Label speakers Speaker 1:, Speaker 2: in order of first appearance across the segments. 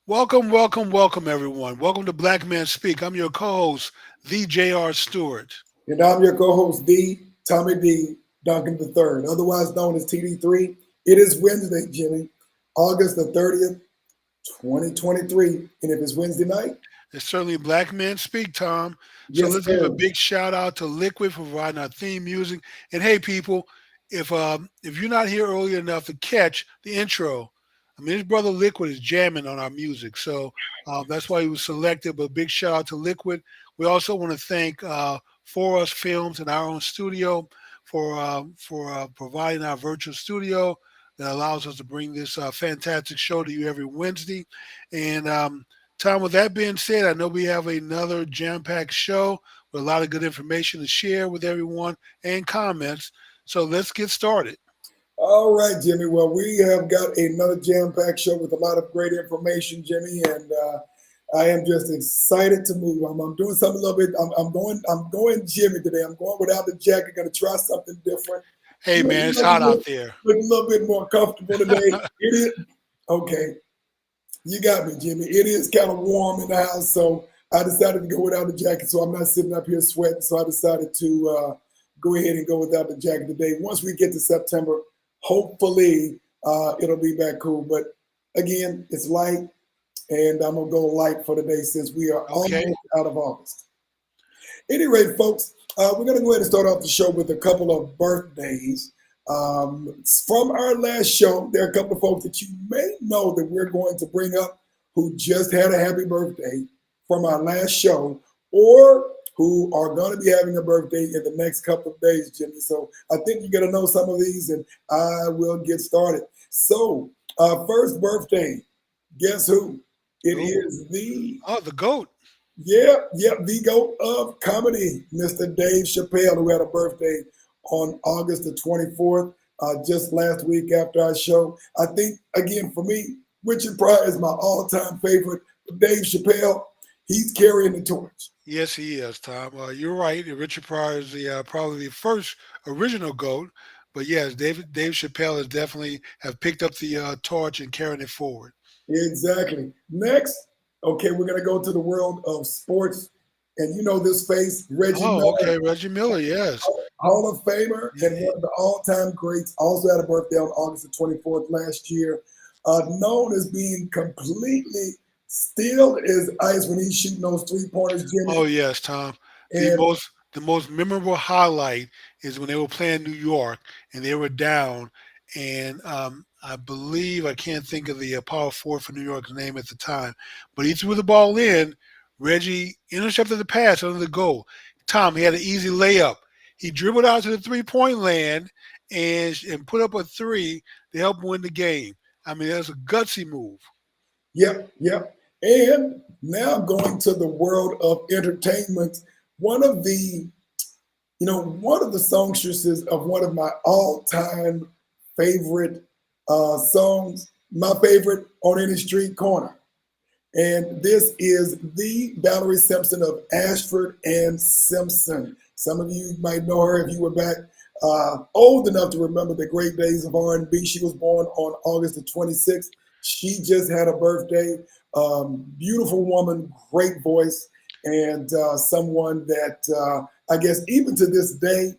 Speaker 1: Welcome, welcome, welcome, everyone. Welcome to Black Man Speak. I'm your co-host, the J.R. Stewart.
Speaker 2: And I'm your co-host, D. Tommy D. Duncan III, otherwise known as TD3. It is Wednesday, Jimmy, August the 30th, 2023. And if it's Wednesday night,
Speaker 1: It's certainly Black Men Speak, Tom. So
Speaker 2: yes,
Speaker 1: let's give a
Speaker 2: sir.
Speaker 1: big shout out to Liquid for providing our theme music. And hey, people, if you're not here early enough to catch the intro, I mean, his brother Liquid is jamming on our music, so that's why he was selected. But big shout out to Liquid. We also want to thank For Us Films in our own studio for providing our virtual studio that allows us to bring this fantastic show to you every Wednesday. And Tom, with that being said, I know we have another jam-packed show with a lot of good information to share with everyone and comments. So let's get started.
Speaker 2: All right, Jimmy. Well, we have got another jam-packed show with a lot of great information, Jimmy, and I am just excited to move. I'm doing something a little bit. I'm going Jimmy today. I'm going without the jacket. Going to try something different.
Speaker 1: Hey,
Speaker 2: Look,
Speaker 1: man, it's
Speaker 2: look,
Speaker 1: hot out
Speaker 2: look,
Speaker 1: there.
Speaker 2: look a little bit more comfortable today. It is okay. You got me, Jimmy. It is kind of warm in the house, so I decided to go without the jacket, so I'm not sitting up here sweating. So I decided to go ahead and go without the jacket today. Once we get to September, hopefully it'll be back cool. But again, it's light, and I'm gonna go light for the day since we are
Speaker 1: Okay.
Speaker 2: almost out of August. Any rate, folks, we're going to go ahead and start off the show with a couple of birthdays. From our last show, there are a couple of folks that you may know that we're going to bring up who just had a happy birthday from our last show or who are going to be having a birthday in the next couple of days, Jimmy. So I think you're going to know some of these, and I will get started. So, first birthday, guess who? It
Speaker 1: Who?
Speaker 2: is the
Speaker 1: Oh, the goat.
Speaker 2: yep, the GOAT of comedy, Mr. Dave Chappelle, who had a birthday on August the 24th, just last week after our show. I think, again, for me, Richard Pryor is my all-time favorite. Dave Chappelle, he's carrying the torch.
Speaker 1: Yes, he is, Tom. You're right. Richard Pryor is the probably the first original goat, but yes, Dave Chappelle has definitely have picked up the torch and carrying it forward.
Speaker 2: Exactly. Next, okay, we're going to go to the world of sports. And you know this face, Reggie
Speaker 1: Oh,
Speaker 2: Miller,
Speaker 1: okay, Reggie Miller. Yes.
Speaker 2: Hall of Famer
Speaker 1: Yeah,
Speaker 2: and one of the all-time greats, also had a birthday on August the 24th last year. Known as being completely still as ice when he's shooting those three-pointers, Jimmy.
Speaker 1: oh yes, Tom. The
Speaker 2: And
Speaker 1: most memorable highlight is when they were playing New York and they were down, and I believe I can't think of the power forward for New York's name at the time, but he threw the ball in. Reggie intercepted the pass under the goal. Tom, he had an easy layup. He dribbled out to the 3-point land and put up a three to help win the game. I mean, that's a gutsy move.
Speaker 2: yep, yep. And now going to the world of entertainment, one of the one of the songstresses of one of my all-time favorite songs, my favorite on any street corner. And this is the Valerie Simpson of Ashford and Simpson. Some of you might know her if you were back old enough to remember the great days of R&B. She was born on August the 26th. She just had a birthday. Beautiful woman, great voice, and someone that I guess even to this day,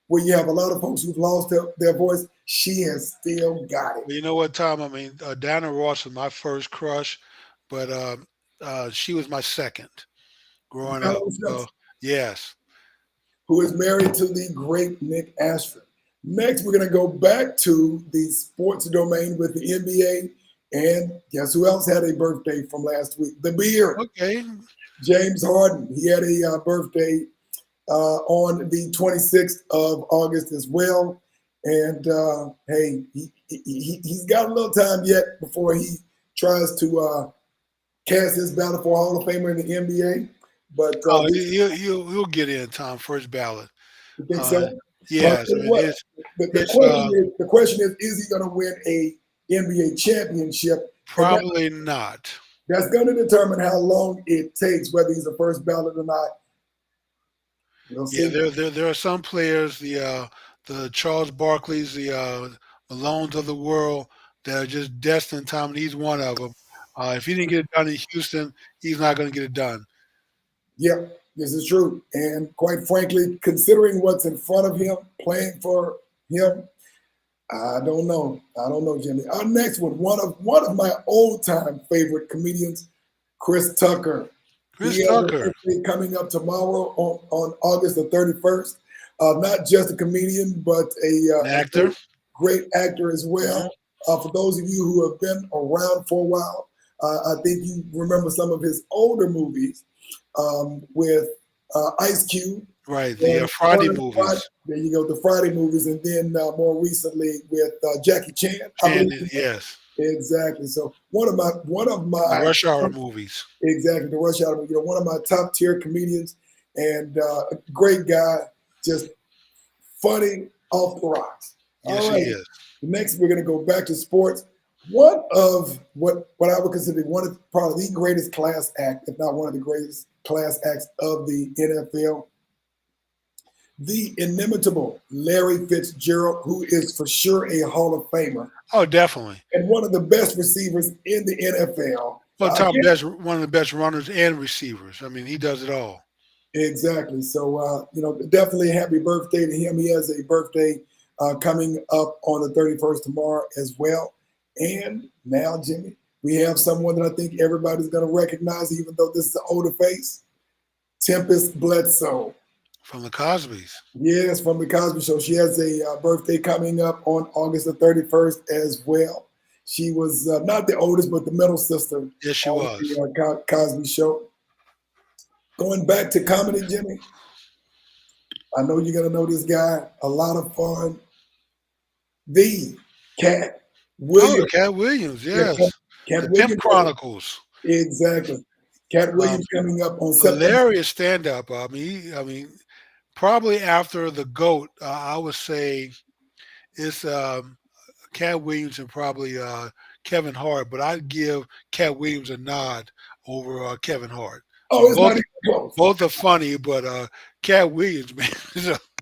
Speaker 2: where you have a lot of folks who've lost their voice, she has still got it.
Speaker 1: Well, you know what, Tom? I mean, Diana Ross was my first crush, but she was my second growing up.
Speaker 2: Valerie
Speaker 1: So
Speaker 2: Simpson,
Speaker 1: yes.
Speaker 2: who is married to the great Nick Ashford. Next, we're going to go back to the sports domain with the NBA. And guess who else had a birthday from last week? The Beard,
Speaker 1: Okay.
Speaker 2: James Harden. He had a birthday on the 26th of August as well. And hey, he's got a little time yet before he tries to cast his ballot for Hall of Famer in the NBA. But
Speaker 1: Oh, he'll get in, Tom. First ballot.
Speaker 2: you think so?
Speaker 1: Uh,
Speaker 2: Well, I'll
Speaker 1: yes.
Speaker 2: tell
Speaker 1: I
Speaker 2: you
Speaker 1: mean,
Speaker 2: what,
Speaker 1: his
Speaker 2: the
Speaker 1: his
Speaker 2: question is he going to win a NBA championship? And
Speaker 1: probably not.
Speaker 2: that's going to determine how long it takes, whether he's a first ballot or not. We'll
Speaker 1: Yeah,
Speaker 2: see.
Speaker 1: there are some players, the Charles Barkley's, the Malones of the world that are just destined, Tom, and he's one of them. If he didn't get it done in Houston, he's not going to get it done.
Speaker 2: Yep, this is true. And quite frankly, considering what's in front of him, playing for him, I don't know. I don't know, Jimmy. Our next one of my old time favorite comedians, Chris Tucker.
Speaker 1: Chris
Speaker 2: He has a
Speaker 1: Tucker,
Speaker 2: birthday coming up tomorrow on August the 31st. Not just a comedian, but
Speaker 1: an
Speaker 2: a
Speaker 1: actor.
Speaker 2: great actor as
Speaker 1: Mhm.
Speaker 2: well. For those of you who have been around for a while, I think you remember some of his older movies with Ice Cube.
Speaker 1: Right, the
Speaker 2: And
Speaker 1: Friday movies.
Speaker 2: there you go, the Friday movies, and then more recently with Jackie Chan, I believe.
Speaker 1: And yes,
Speaker 2: Exactly. So one of my
Speaker 1: the Rush Hour movies.
Speaker 2: exactly the Rush Hour, one of my top tier comedians, and a great guy, just funny off the rocks.
Speaker 1: Yes,
Speaker 2: All
Speaker 1: he
Speaker 2: right.
Speaker 1: is.
Speaker 2: Next, we're going to go back to sports. One of what I would consider one of probably the greatest class act, if not one of the greatest class acts of the NFL, the inimitable Larry Fitzgerald, who is for sure a Hall of Famer
Speaker 1: Oh, definitely.
Speaker 2: and one of the best receivers in the NFL.
Speaker 1: Well, Tom
Speaker 2: Again,
Speaker 1: Best, one of the best runners and receivers. I mean, he does it all.
Speaker 2: exactly. So, definitely happy birthday to him. He has a birthday coming up on the 31st tomorrow as well. And now, Jimmy, we have someone that I think everybody's going to recognize, even though this is an older face, Tempest Bledsoe.
Speaker 1: From the Cosbys.
Speaker 2: Yes, from the Cosby Show. She has a birthday coming up on August the 31st as well. She was not the oldest, but the middle sister
Speaker 1: Yes, she
Speaker 2: on
Speaker 1: was.
Speaker 2: the Cosby Show. Going back to comedy, Jimmy, I know you're going to know this guy. A lot of fun. The Cat
Speaker 1: Oh,
Speaker 2: Williams.
Speaker 1: Cat Williams,
Speaker 2: Yeah,
Speaker 1: yes.
Speaker 2: Cat
Speaker 1: The Pimp
Speaker 2: Williams.
Speaker 1: Chronicles.
Speaker 2: Exactly. Cat
Speaker 1: Um,
Speaker 2: Williams coming up on September.
Speaker 1: hilarious stand up. I mean, probably after the GOAT, I would say it's Cat Williams and probably Kevin Hart, but I'd give Cat Williams a nod over Kevin Hart. I
Speaker 2: Oh,
Speaker 1: mean,
Speaker 2: it's not even close.
Speaker 1: both are funny, but Cat Williams, man,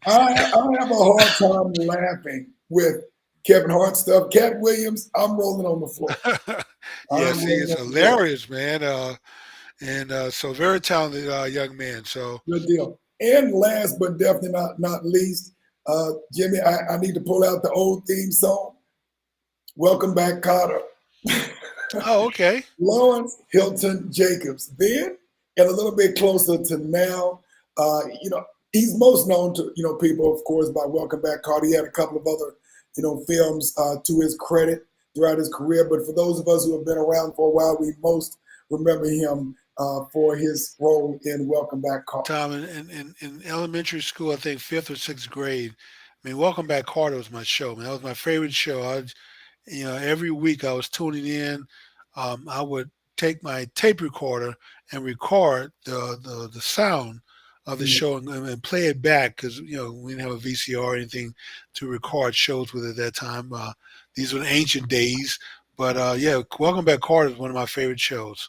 Speaker 2: I have a hard time laughing with Kevin Hart stuff. Cat Williams, I'm rolling on the floor. I'm
Speaker 1: yes, he
Speaker 2: rolling
Speaker 1: is
Speaker 2: on the floor.
Speaker 1: hilarious, man, and so very talented young man. So
Speaker 2: Good deal. And last but definitely not least, Jimmy, I need to pull out the old theme song. Welcome back, Carter.
Speaker 1: oh, okay.
Speaker 2: Lawrence Hilton Jacobs. Then, and a little bit closer to now, he's most known to, people, of course, by Welcome Back, Carter. He had a couple of other, films to his credit throughout his career. But for those of us who have been around for a while, we most remember him for his role in Welcome Back, Carter.
Speaker 1: Tom, in elementary school, I think fifth or sixth grade. I mean, Welcome Back, Carter was my show. Man, that was my favorite show. Every week I was tuning in. I would take my tape recorder and record the sound of the
Speaker 2: Mm.
Speaker 1: show and play it back because we didn't have a VCR or anything to record shows with at that time. These were the ancient days, but yeah, Welcome Back, Carter is one of my favorite shows.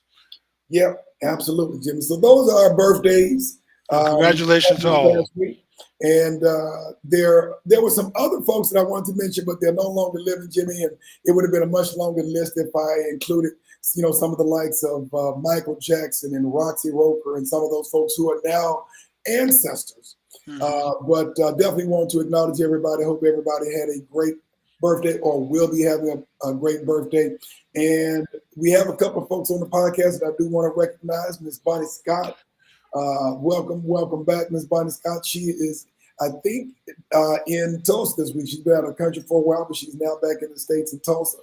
Speaker 2: Yep, absolutely, Jimmy. So those are our birthdays.
Speaker 1: Congratulations to all.
Speaker 2: Last week. And there were some other folks that I wanted to mention, but they're no longer living, Jimmy. And it would have been a much longer list if I included, some of the likes of Michael Jackson and Roxy Roper and some of those folks who are now ancestors. But definitely want to acknowledge everybody. Hope everybody had a great birthday or will be having a great birthday. And we have a couple of folks on the podcast that I do want to recognize. Miss Bonnie Scott. Welcome back, Miss Bonnie Scott. She is, I think, in Tulsa this week. She's been out of the country for a while, but she's now back in the States in Tulsa.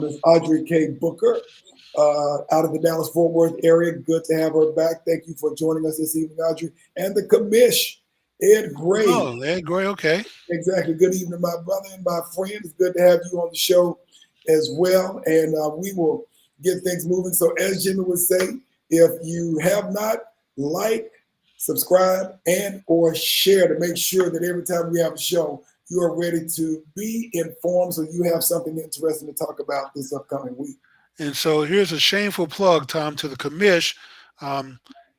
Speaker 2: Miss Audrey K. Booker, out of the Dallas-Fort Worth area. Good to have her back. Thank you for joining us this evening, Audrey. And the commish, Ed Gray.
Speaker 1: Oh, Ed Gray, okay.
Speaker 2: Exactly. Good evening, my brother and my friend. It's good to have you on the show as well. And we will get things moving. So as Jimmy would say, if you have not, like, subscribe, and or share to make sure that every time we have a show, you are ready to be informed so you have something interesting to talk about this upcoming week.
Speaker 1: And so here's a shameful plug, Tom, to the commish.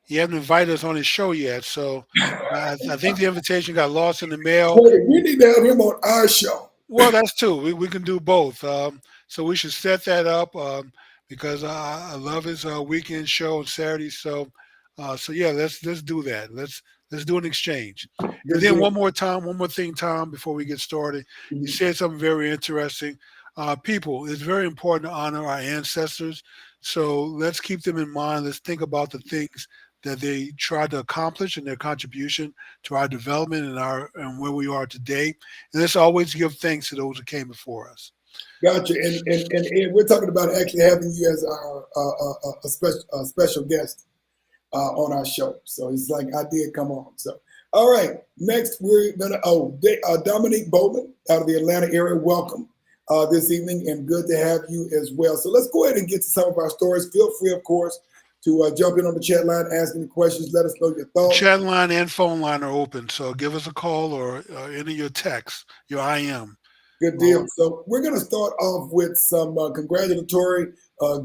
Speaker 1: He hasn't invited us on his show yet, so I think the invitation got lost in the mail.
Speaker 2: We need to have him on our show.
Speaker 1: Well, that's two. We can do both. So we should set that up. because I love his weekend show on Saturday. So yeah, let's do that. Let's do an exchange. And
Speaker 2: Good
Speaker 1: then
Speaker 2: deal.
Speaker 1: one more thing, Tom, before we get started. You
Speaker 2: Mhm.
Speaker 1: said something very interesting. People, it's very important to honor our ancestors. So let's keep them in mind. Let's think about the things that they tried to accomplish and their contribution to our development and our and where we are today. And let's always give thanks to those who came before us.
Speaker 2: Gotcha. And we're talking about actually having you as our special guest on our show. So it's like I did come on. So all right, next we're gonna Dominique Bowman out of the Atlanta area. Welcome this evening, and good to have you as well. So let's go ahead and get to some of our stories. Feel free, of course, to jump in on the chat line, ask any questions, let us know your
Speaker 1: The
Speaker 2: thoughts.
Speaker 1: chat line and phone line are open, so give us a call or enter your text, your IM.
Speaker 2: Good
Speaker 1: Or
Speaker 2: deal. So we're going to start off with some congratulatory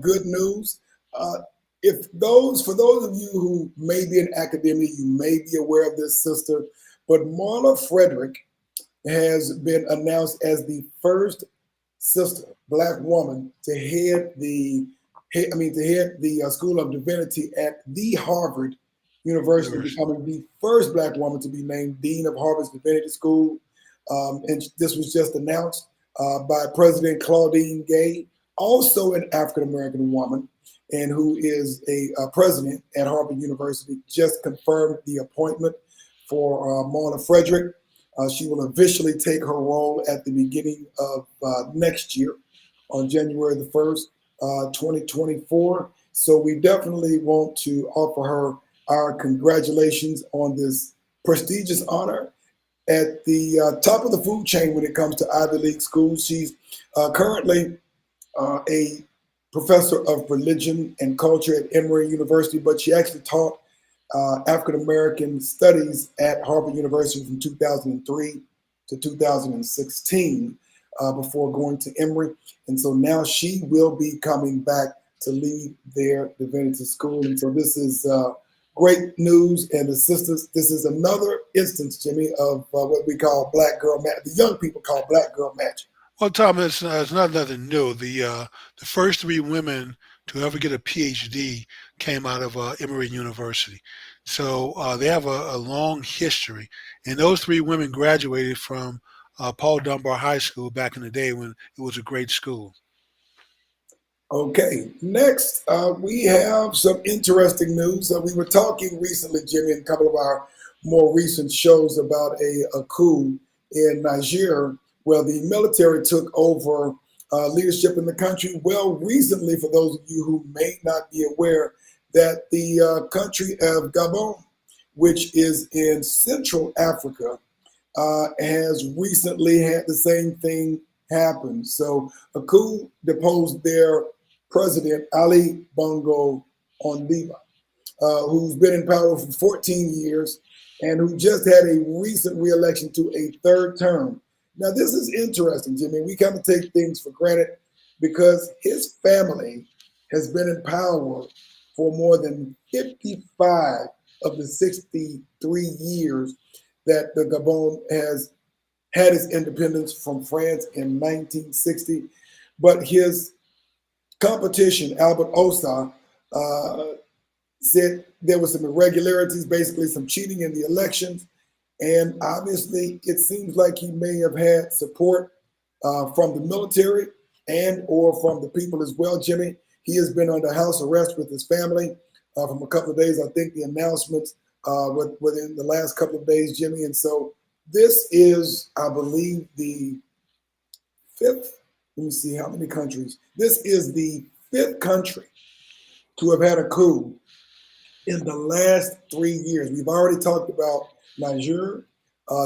Speaker 2: good news. Uh, if those, for those of you who may be in academia, you may be aware of this sister, but Marla Frederick has been announced as the first sister, black woman, to head to head the School of Divinity at the Harvard University,
Speaker 1: University.
Speaker 2: becoming the first black woman to be named dean of Harvard's Divinity School. And this was just announced by President Claudine Gay, also an African American woman, and who is a president at Harvard University, just confirmed the appointment for Marla Frederick. She will officially take her role at the beginning of next year on January the 1st, 2024. So we definitely want to offer her our congratulations on this prestigious honor at the top of the food chain when it comes to Ivy League schools. She's currently a professor of religion and culture at Emory University, but she actually taught African American studies at Harvard University from 2003 to 2016 before going to Emory. And so now she will be coming back to lead their divinity school. And so this is great news. And the sisters, this is another instance, Jimmy, of what we call black girl magic. The young people call black girl magic.
Speaker 1: Well, Tom, it's not nothing new. The first three women to ever get a PhD came out of Emory University, so they have a long history. And those three women graduated from Paul Dunbar High School back in the day when it was a great school.
Speaker 2: Okay, next we have some interesting news. We were talking recently, Jimmy, in a couple of our more recent shows about a coup in Niger where the military took over leadership in the country. Well, recently, for those of you who may not be aware, that the country of Gabon, which is in Central Africa, has recently had the same thing happen. So a coup deposed their president, Ali Bongo Ondimba, who's been in power for 14 years and who just had a recent reelection to a third term. Now, this is interesting, Jimmy. We kind of take things for granted because his family has been in power for more than 55 of the 63 years that the Gabon has had its independence from France in 1960. But his competition, Albert Osa, uh, said there was some irregularities, basically some cheating in the elections. And obviously, it seems like he may have had support from the military and or from the people as well, Jimmy. He has been under house arrest with his family from a couple of days. I think the announcements within the last couple of days, Jimmy. And so this is, I believe, the fifth. Let me see how many countries. This is the fifth country to have had a coup in the last 3 years. We've already talked about Niger.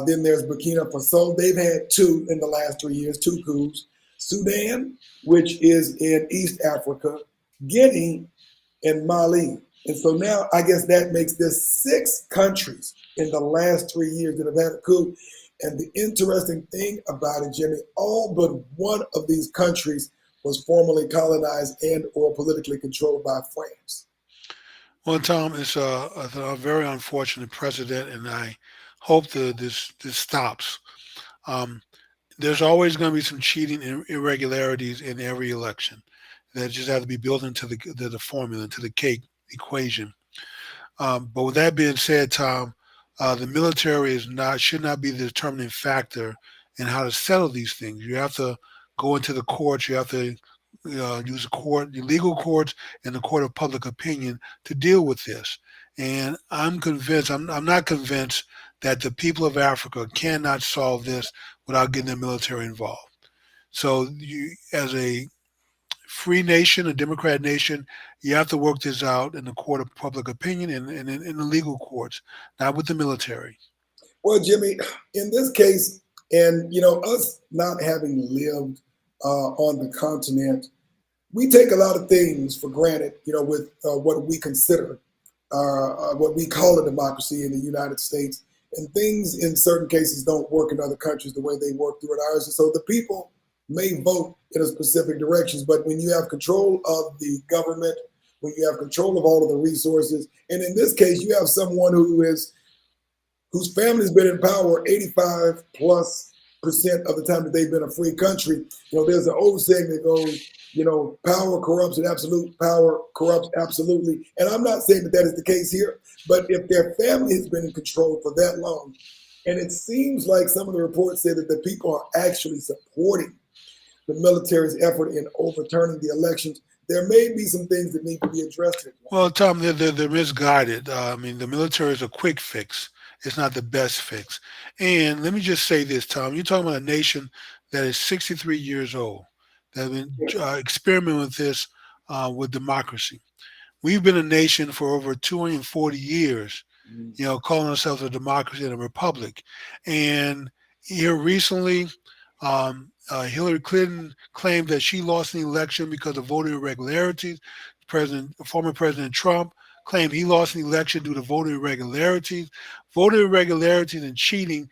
Speaker 2: Then there's Burkina Faso. They've had two in the last 3 years, two coups. Sudan, which is in East Africa, Guinea, and Mali. And so now I guess that makes this six countries in the last 3 years that have had a coup. And the interesting thing about it, Jimmy, all but one of these countries was formerly colonized and or politically controlled by France.
Speaker 1: Well, Tom, it's a very unfortunate precedent, and I hope that this stops. Um, there's always going to be some cheating and irregularities in every election. that just have to be built into the formula, into the cake equation. But with that being said, Tom, the military is not should not be the determining factor in how to settle these things. You have to go into the courts. You have to use the court, the legal courts, and the court of public opinion to deal with this. And I'm convinced. I'm not convinced that the people of Africa cannot solve this without getting the military involved. So you, as a free nation, a democratic nation, you have to work this out in the court of public opinion and in the legal courts, not with the military.
Speaker 2: Well, Jimmy, in this case, and us not having lived on the continent, we take a lot of things for granted. With what we consider, what we call a democracy in the United States, and things in certain cases don't work in other countries the way they work through it ours. And so the people may vote in a specific directions, but when you have control of the government, when you have control of all of the resources, and in this case, you have someone whose family's been in power 85+% of the time that they've been a free country. There's an old saying that goes, power corrupts and absolute power corrupts absolutely. And I'm not saying that that is the case here, but if their family has been in control for that long, and it seems like some of the reports say that the people are actually supporting the military's effort in overturning the elections, there may be some things that need to be addressed.
Speaker 1: Well, Tom, they're misguided. I mean, the military is a quick fix. It's not the best fix. And let me just say this, Tom. You're talking about a nation that is 63 years old, that have been experimenting with this with democracy. We've been a nation for over 240 years, calling ourselves a democracy and a republic. And here recently, Hillary Clinton claimed that she lost the election because of voting irregularities. Former President Trump claimed he lost the election due to voting irregularities. Voting irregularities and cheating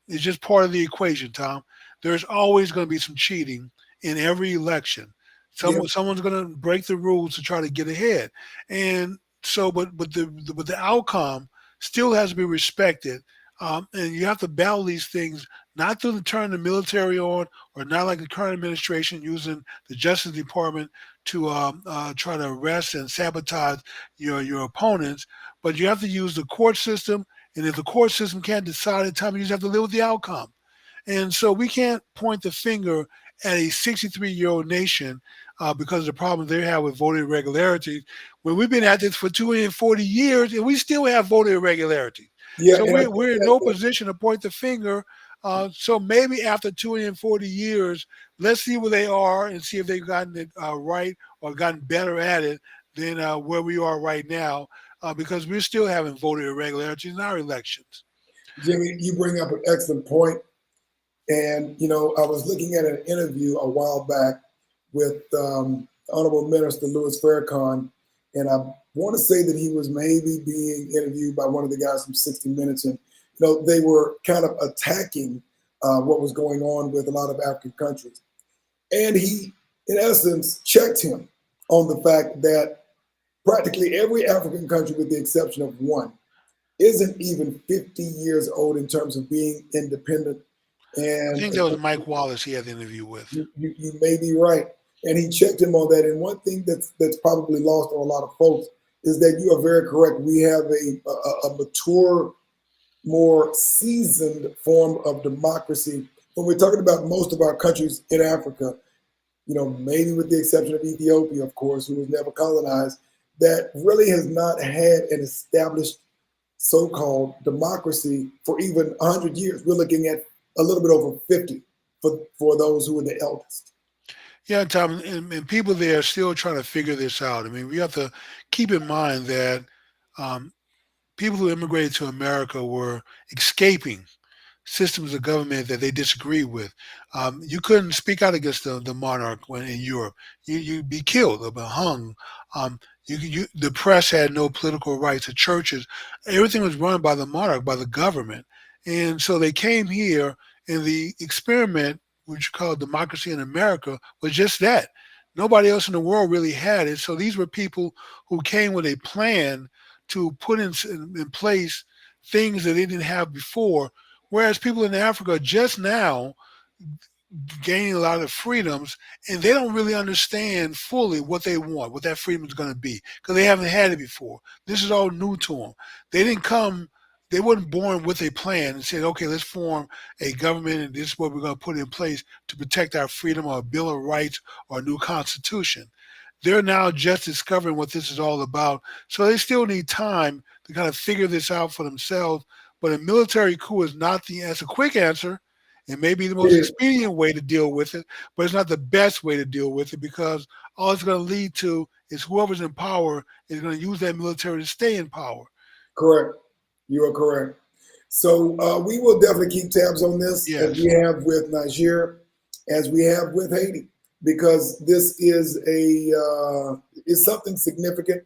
Speaker 1: is just part of the equation, Tom. There's always going to be some cheating in every election. Someone's going to break the rules to try to get ahead, and so, but the outcome still has to be respected, and you have to battle these things not through the turn the military on, or not like the current administration using the Justice Department to try to arrest and sabotage your opponents, but you have to use the court system, and if the court system can't decide at time, you just have to live with the outcome. And so we can't point the finger at a 63-year-old nation because of the problems they have with voting irregularities, when we've been at this for 240 years and we still have voting irregularities.
Speaker 2: Yeah,
Speaker 1: so we're in no position to point the finger. So maybe after 240 years, let's see where they are and see if they've gotten it right or gotten better at it than where we are right now, because we're still having voting irregularities in our elections.
Speaker 2: Jimmy, you bring up an excellent point. And, I was looking at an interview a while back with Honorable Minister Louis Farrakhan, and I want to say that he was maybe being interviewed by one of the guys from 60 Minutes. And, they were kind of attacking what was going on with a lot of African countries. And he, in essence, checked him on the fact that practically every African country, with the exception of one, isn't even 50 years old in terms of being independent. And
Speaker 1: I think that was Mike Wallace he had the interview with.
Speaker 2: You may be right. And he checked him on that. And one thing that's probably lost on a lot of folks is that you are very correct. We have a mature, more seasoned form of democracy. When we're talking about most of our countries in Africa, maybe with the exception of Ethiopia, of course, who was never colonized, that really has not had an established so-called democracy for even 100 years. We're looking at a little bit over 50 for those who are the eldest.
Speaker 1: Yeah, Tom, and people there are still trying to figure this out. I mean, we have to keep in mind that people who immigrated to America were escaping systems of government that they disagree with. You couldn't speak out against the monarch when in Europe. You'd be killed or hung. The press had no political rights. The churches, everything was run by the monarch, by the government. And so they came here, and the experiment, which you call democracy in America, was just that. Nobody else in the world really had it. So these were people who came with a plan to put in place things that they didn't have before. Whereas people in Africa just now gaining a lot of freedoms, and they don't really understand fully what they want, what that freedom is going to be, because they haven't had it before. This is all new to them. They didn't come, they weren't born with a plan and said, okay, let's form a government and this is what we're going to put in place to protect our freedom or a Bill of Rights or a new constitution. They're now just discovering what this is all about. So they still need time to kind of figure this out for themselves. But a military coup is not that's a quick answer. It may be the most
Speaker 2: Yeah,
Speaker 1: expedient way to deal with it, but it's not the best way to deal with it because all it's going to lead to is whoever's in power is going to use that military to stay in power.
Speaker 2: correct. You are correct. So we will definitely keep tabs on this as
Speaker 1: Yes.
Speaker 2: we have with Niger, as we have with Haiti, because this is something significant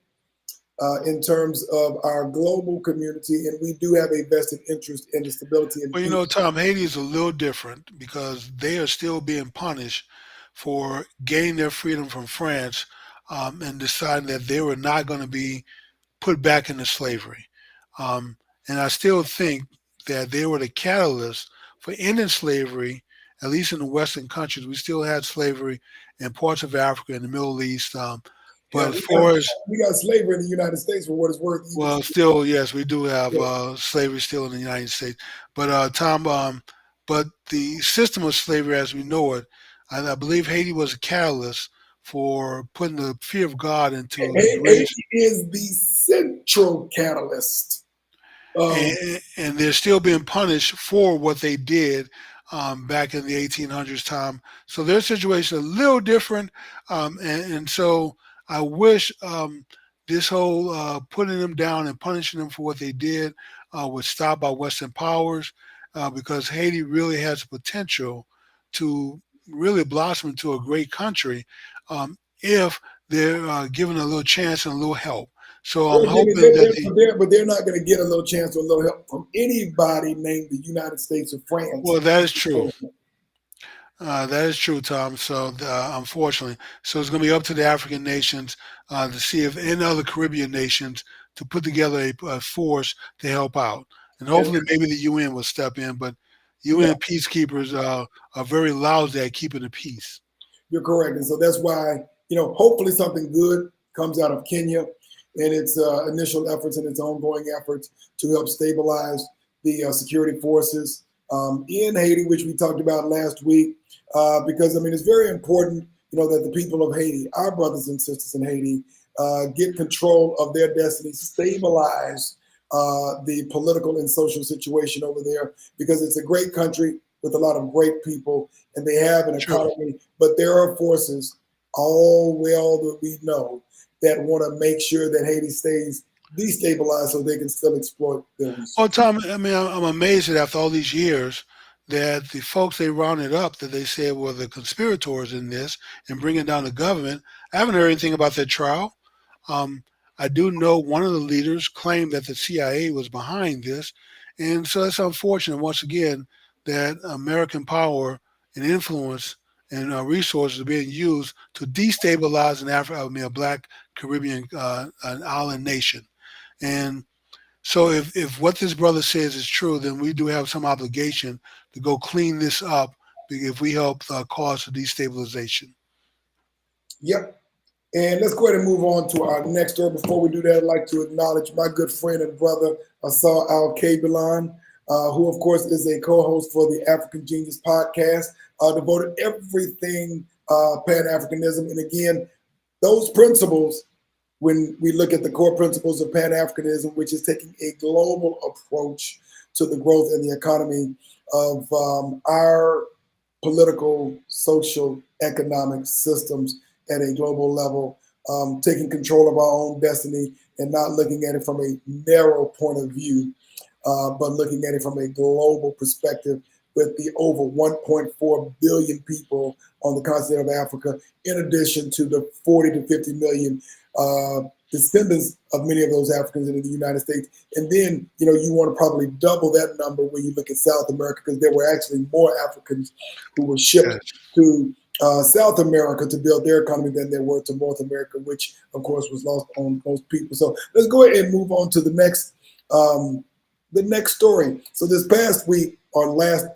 Speaker 2: in terms of our global community, and we do have a vested interest in the stability and
Speaker 1: Well,
Speaker 2: peace.
Speaker 1: Tom, Haiti is a little different because they are still being punished for gaining their freedom from France and deciding that they were not going to be put back into slavery. Um, and I still think that they were the catalyst for ending slavery, at least in the Western countries. We still had slavery in parts of Africa and the Middle East. But
Speaker 2: Hell,
Speaker 1: as far as
Speaker 2: we got slavery in the United States for what it's worth. Even
Speaker 1: well, still, yes, we do have
Speaker 2: yeah.
Speaker 1: slavery still in the United States. But Tom, but the system of slavery as we know it, I believe Haiti was a catalyst for putting the fear of God into the British,
Speaker 2: Haiti is the central catalyst. Um,
Speaker 1: and they're still being punished for what they did back in the 1800s, Tom. So their situation is a little different, and so I wish this whole putting them down and punishing them for what they did was stopped by Western powers, because Haiti really has the potential to really blossom into a great country if they're given a little chance and a little help. So I'm hoping that the
Speaker 2: but they're not going to get a little chance or a little help from anybody named the United States or France.
Speaker 1: well, that is true. That is true, Tom. So, unfortunately, so it's going to be up to the African nations to see if any other Caribbean nations to put together a force to help out, and
Speaker 2: And
Speaker 1: hopefully, maybe the UN will step in. But
Speaker 2: yeah,
Speaker 1: UN peacekeepers are very lousy at keeping the peace.
Speaker 2: you're correct. And so that's why, hopefully something good comes out of Kenya and its initial efforts and its ongoing efforts to help stabilize the security forces in Haiti, which we talked about last week. Because, I mean, it's very important, that the people of Haiti, our brothers and sisters in Haiti, get control of their destiny, stabilize the political and social situation over there, because it's a great country with a lot of great people, and they have an
Speaker 1: True.
Speaker 2: economy. But there are forces, all well that we know, that want to make sure that Haiti stays destabilized so they can still exploit their
Speaker 1: Well,
Speaker 2: resources.
Speaker 1: Tom, I mean, I'm amazed that after all these years, that the folks they rounded up that they said were the conspirators in this and bringing down the government, I haven't heard anything about their trial. Um, I do know one of the leaders claimed that the CIA was behind this, and so it's unfortunate once again that American power and influence and resources are being used to destabilize a black Caribbean an island nation. And so if what this brother says is true, then we do have some obligation to go clean this up if we help cause the destabilization.
Speaker 2: Yep. And let's go ahead and move on to our next story. Before we do that, I'd like to acknowledge my good friend and brother, Asar Al Kabilan, who, of course, is a co host for the African Genius podcast, devoted everything Pan Africanism. And again, those principles, when we look at the core principles of Pan Africanism, which is taking a global approach to the growth and the economy of our political, social, economic systems at a global level, taking control of our own destiny and not looking at it from a narrow point of view, but looking at it from a global perspective with the over 1.4 billion people on the continent of Africa, in addition to the 40 to 50 million descendants of many of those Africans in the United States. And then, you want to probably double that number when you look at South America, because there were actually more Africans who were shipped
Speaker 1: Yes.
Speaker 2: to South America to build their economy than there were to North America, which, of course, was lost on most people. So let's go ahead and move on to the next the next story. So this past week,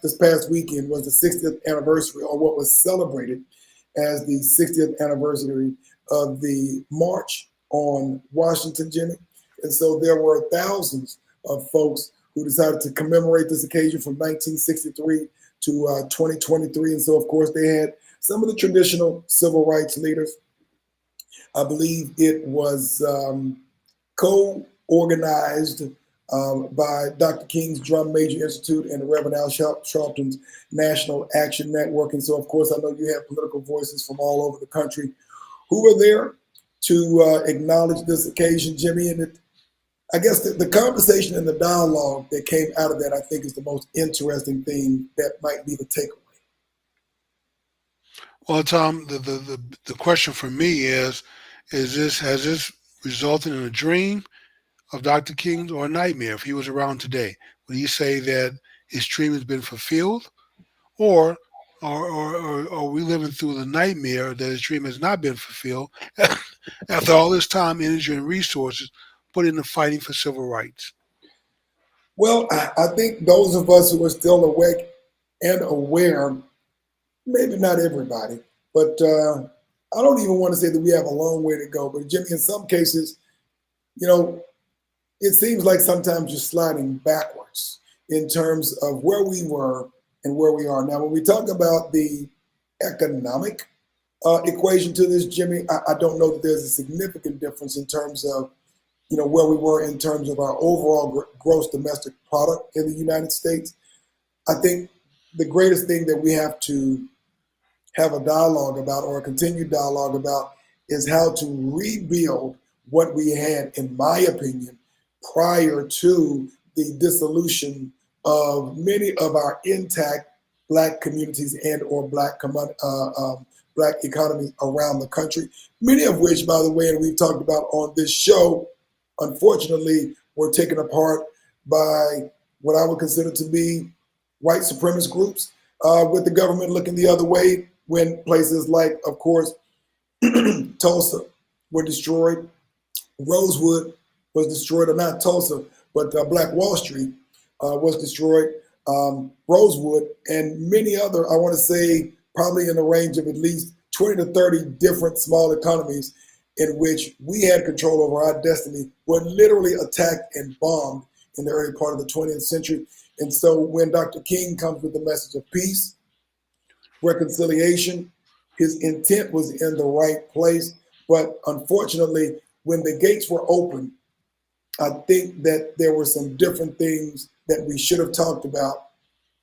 Speaker 2: this past weekend was the 60th anniversary, or what was celebrated as the 60th anniversary of the March on Washington, Jimmy. And so there were thousands of folks who decided to commemorate this occasion from 1963 to 2023. And so, of course, they had some of the traditional civil rights leaders. I believe it was co-organized by Dr. King's Drum Major Institute and the Reverend Al Sharpton's National Action Network. And so, of course, I know you have political voices from all over the country who were there to acknowledge this occasion, Jimmy. And I guess the conversation and the dialogue that came out of that, I think, is the most interesting thing that might be the takeaway.
Speaker 1: Well, Tom, the question for me is this has this resulted in a dream of Dr. King's or a nightmare? If he was around today, would he say that his dream has been fulfilled, or or are we living through the nightmare that his dream has not been fulfilled after all this time, energy, and resources put into fighting for civil rights?
Speaker 2: Well, I think those of us who are still awake and aware, maybe not everybody, but I don't even want to say that we have a long way to go. But Jimmy, in some cases, you know, it seems like sometimes you're sliding backwards in terms of where we were and where we are now. When we talk about the economic equation to this, Jimmy, I don't know that there's a significant difference in terms of where we were in terms of our overall gross domestic product in the United States. I think the greatest thing that we have to have a dialogue about, or a continued dialogue about, is how to rebuild what we had, in my opinion, prior to the dissolution of many of our intact Black communities and or Black economies around the country, many of which, by the way, and we've talked about on this show, unfortunately, were taken apart by what I would consider to be white supremacist groups, with the government looking the other way when places like, of course, Tulsa were destroyed, Rosewood was destroyed, or not Tulsa, but Black Wall Street was destroyed, Rosewood, and many other, I want to say, probably in the range of at least 20 to 30 different small economies in which we had control over our destiny, were literally attacked and bombed in the early part of the 20th century. And so when Dr. King comes with the message of peace, reconciliation, his intent was in the right place. But unfortunately, when the gates were open, I think that there were some different things that we should have talked about.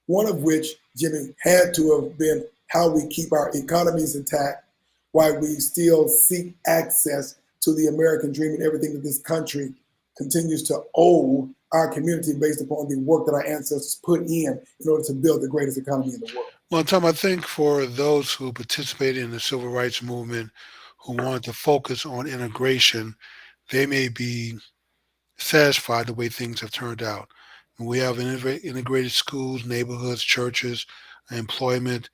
Speaker 2: One of which, Jimmy, had to have been how we keep our economies intact, why we still seek access to the American dream and everything that this country continues to owe our community based upon the work that our ancestors put in order to build the greatest economy in the world.
Speaker 1: Well, Tom, I think for those who participated in the civil rights movement who wanted to focus on integration, they may be satisfied the way things have turned out. We have integrated schools, neighborhoods, churches, employment.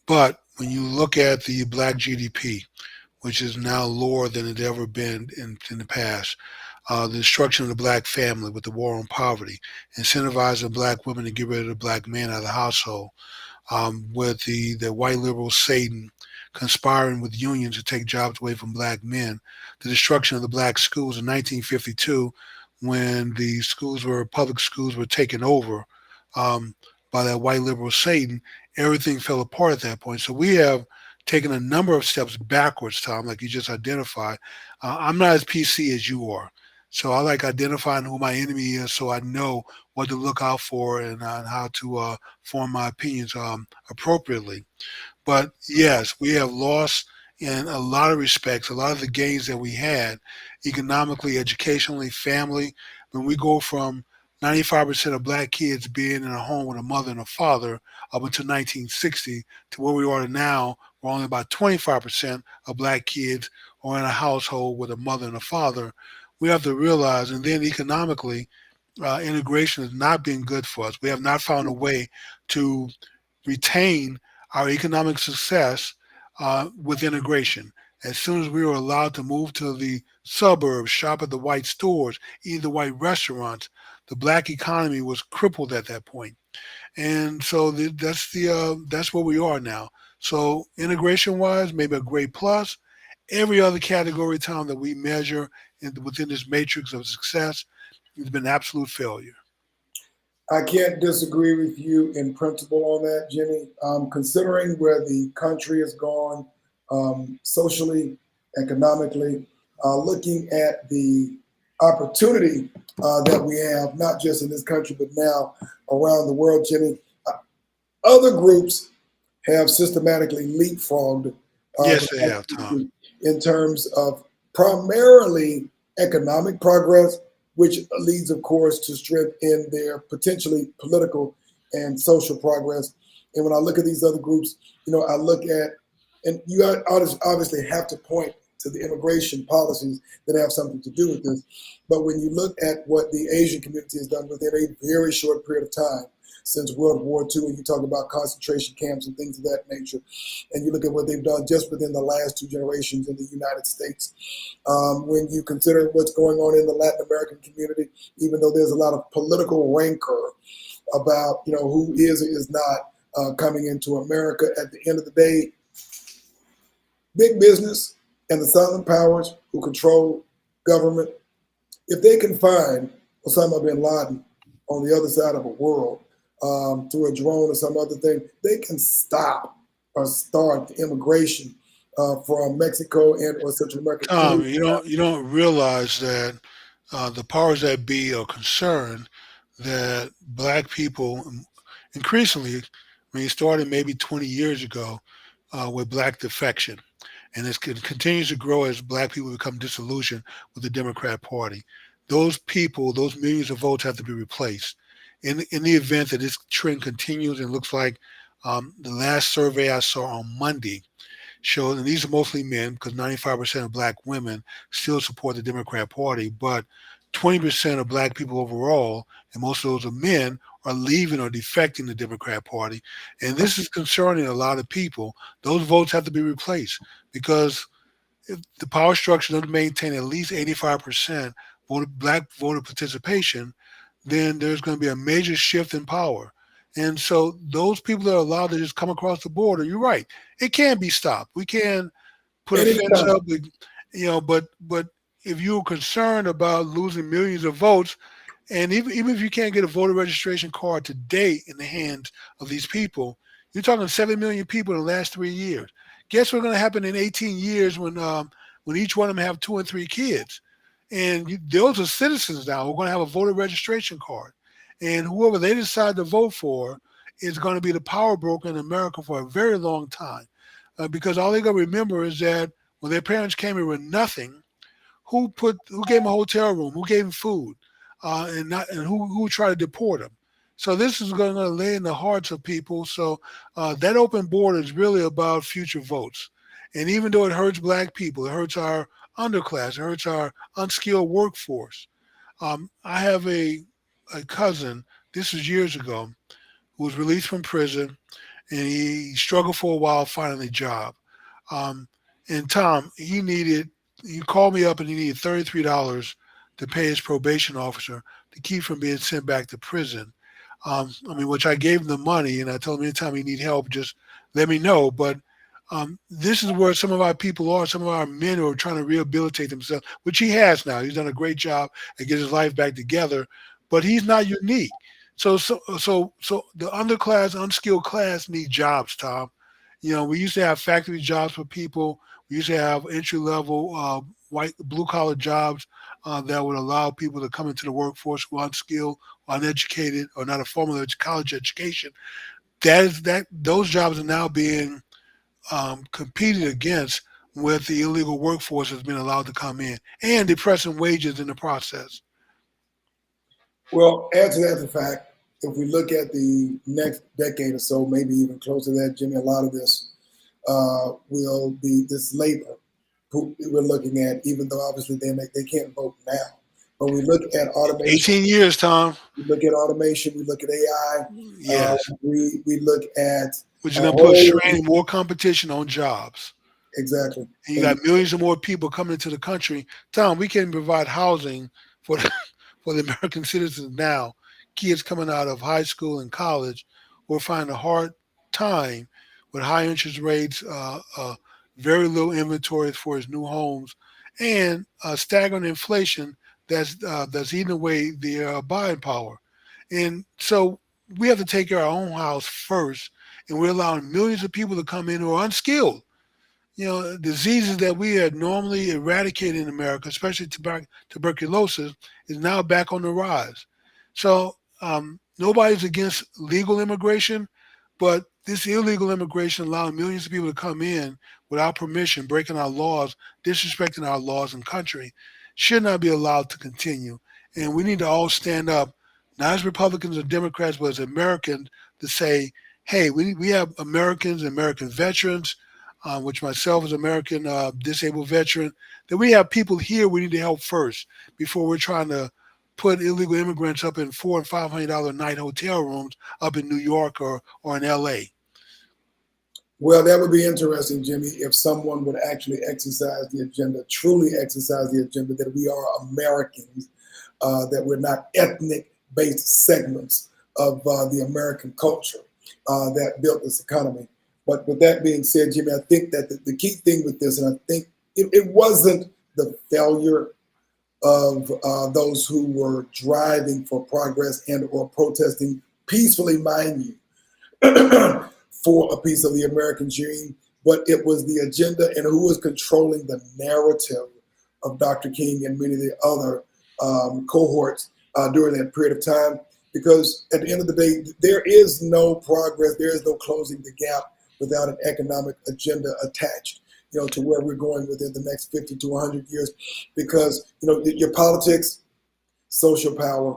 Speaker 1: But when you look at the black GDP, which is now lower than it ever been in the past, the destruction of the black family with the war on poverty, incentivizing black women to get rid of the black man out of the household, with the white liberal Satan conspiring with unions to take jobs away from black men, the destruction of the black schools in 1952 when the public schools were taken over by that white liberal Satan, everything fell apart at that point. So we have taken a number of steps backwards, Tom, like you just identified. I'm not as PC as you are. So I like identifying who my enemy is so I know what to look out for and how to form my opinions appropriately. But yes, we have lost in a lot of respects, a lot of the gains that we had economically, educationally, family. When we go from 95% of black kids being in a home with a mother and a father up until 1960 to where we are now, where only about 25% of black kids are in a household with a mother and a father, we have to realize, and then economically, integration has not been good for us. We have not found a way to retain our economic success with integration. As soon as we were allowed to move to the suburbs, shop at the white stores, eat the white restaurants, the black economy was crippled at that point. And so that's where we are now. So integration wise, maybe a great plus. Every other category, Tom, that we measure within this matrix of success has been absolute failure.
Speaker 2: I can't disagree with you in principle on that, Jimmy. Considering where the country has gone socially, economically, looking at the opportunity that we have, not just in this country, but now around the world, Jimmy, other groups have systematically leapfrogged
Speaker 1: Yes, they have, Tom.
Speaker 2: in terms of primarily economic progress, which leads, of course, to strength in their potentially political and social progress. And when I look at these other groups, I look at, and you obviously have to point to the immigration policies that have something to do with this. But when you look at what the Asian community has done within a very short period of time, since World War II, and you talk about concentration camps and things of that nature, and you look at what they've done just within the last 2 generations in the United States. When you consider what's going on in the Latin American community, even though there's a lot of political rancor about who is or is not coming into America, at the end of the day, big business and the silent powers who control government, if they can find Osama bin Laden on the other side of a world, through a drone or some other thing, they can stop or start the immigration from Mexico and or Central America.
Speaker 1: Tom, you don't realize that the powers that be are concerned that black people increasingly, when you started maybe 20 years ago with black defection, and it continues to grow as black people become disillusioned with the Democrat Party. Those people, those millions of votes have to be replaced. In the event that this trend continues, and looks like the last survey I saw on Monday showed, and these are mostly men because 95% of black women still support the Democrat Party, but 20% of black people overall, and most of those are men, are leaving or defecting the Democrat Party. And this is concerning a lot of people. Those votes have to be replaced because if the power structure doesn't maintain at least 85% black voter participation, then there's going to be a major shift in power. And so those people that are allowed to just come across the border, you're right, it can be stopped. We can put a fence up, but if you're concerned about losing millions of votes, and even if you can't get a voter registration card today in the hands of these people, you're talking 7 million people in the last 3 years. Guess what's going to happen in 18 years when each one of them have 2 and 3 kids? And those are citizens now. We're going to have a voter registration card. And whoever they decide to vote for is going to be the power broker in America for a very long time. Because all they got to remember is that when their parents came here with nothing, who gave them a hotel room, who gave them food, and who tried to deport them. So this is going to lay in the hearts of people. So that open border is really about future votes. And even though it hurts black people, it hurts our underclass, it hurts our unskilled workforce. I have a cousin, this was years ago, who was released from prison, and he struggled for a while finding a job. And Tom, he called me up and he needed $33 to pay his probation officer to keep from being sent back to prison. Which I gave him the money, and I told him anytime he need help, just let me know. But this is where some of our people are, some of our men who are trying to rehabilitate themselves, which he has now. He's done a great job at getting his life back together, but he's not unique. So the underclass, unskilled class need jobs, Tom. We used to have factory jobs for people. We used to have entry-level white, blue-collar jobs that would allow people to come into the workforce who are unskilled, uneducated, or not a formal college education. Those jobs are now being competed against with the illegal workforce that's been allowed to come in, and depressing wages in the process.
Speaker 2: Well, add to that the fact, if we look at the next decade or so, maybe even closer to that, Jimmy, a lot of this will be this labor who we're looking at, even though obviously they can't vote now. But we look at automation.
Speaker 1: 18 years, Tom.
Speaker 2: We look at automation. We look at AI.
Speaker 1: Yes.
Speaker 2: We look at
Speaker 1: which is going to put strain and more competition on jobs.
Speaker 2: Exactly.
Speaker 1: And you got millions of more people coming into the country. Tom, we can't provide housing for for the American citizens now, kids coming out of high school and college, will find a hard time with high interest rates, very low inventories for his new homes, and staggering inflation that's eating away their buying power. And so we have to take care of our own house first, and we're allowing millions of people to come in who are unskilled. Diseases that we had normally eradicated in America, especially tuberculosis, is now back on the rise. So nobody's against legal immigration, but this illegal immigration allowing millions of people to come in without permission, breaking our laws, disrespecting our laws and country, should not be allowed to continue. And we need to all stand up, not as Republicans or Democrats, but as Americans, to say, hey, we have Americans, American veterans, which myself as American disabled veteran, that we have people here we need to help first before we're trying to put illegal immigrants up in $400 and $500 a night hotel rooms up in New York or in LA.
Speaker 2: Well, that would be interesting, Jimmy, if someone would actually exercise the agenda, truly exercise the agenda that we are Americans, that we're not ethnic-based segments of the American culture that built this economy. But with that being said, Jimmy, I think that the key thing with this, and I think it wasn't the failure of those who were driving for progress and or protesting peacefully, mind you, for a piece of the American dream, but it was the agenda and who was controlling the narrative of Dr. King and many of the other cohorts during that period of time. Because at the end of the day, there is no progress, there is no closing the gap without an economic agenda attached, to where we're going within the next 50 to 100 years. Because, your politics, social power,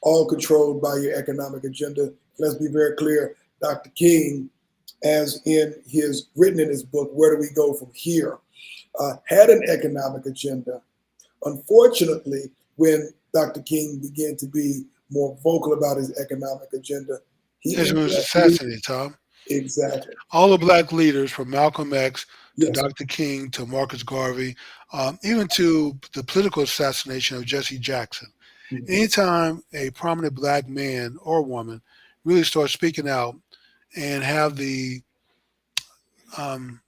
Speaker 2: all controlled by your economic agenda. Let's be very clear. Dr. King, as written in his book, Where Do We Go From Here, had an economic agenda. Unfortunately, when Dr. King began to be more vocal about his economic agenda, he
Speaker 1: was assassinated, Tom.
Speaker 2: Exactly.
Speaker 1: All the black leaders from Malcolm X to
Speaker 2: Yes.
Speaker 1: Dr. King to Marcus Garvey, even to the political assassination of Jesse Jackson.
Speaker 2: Mhm.
Speaker 1: Anytime a prominent black man or woman really starts speaking out and have the the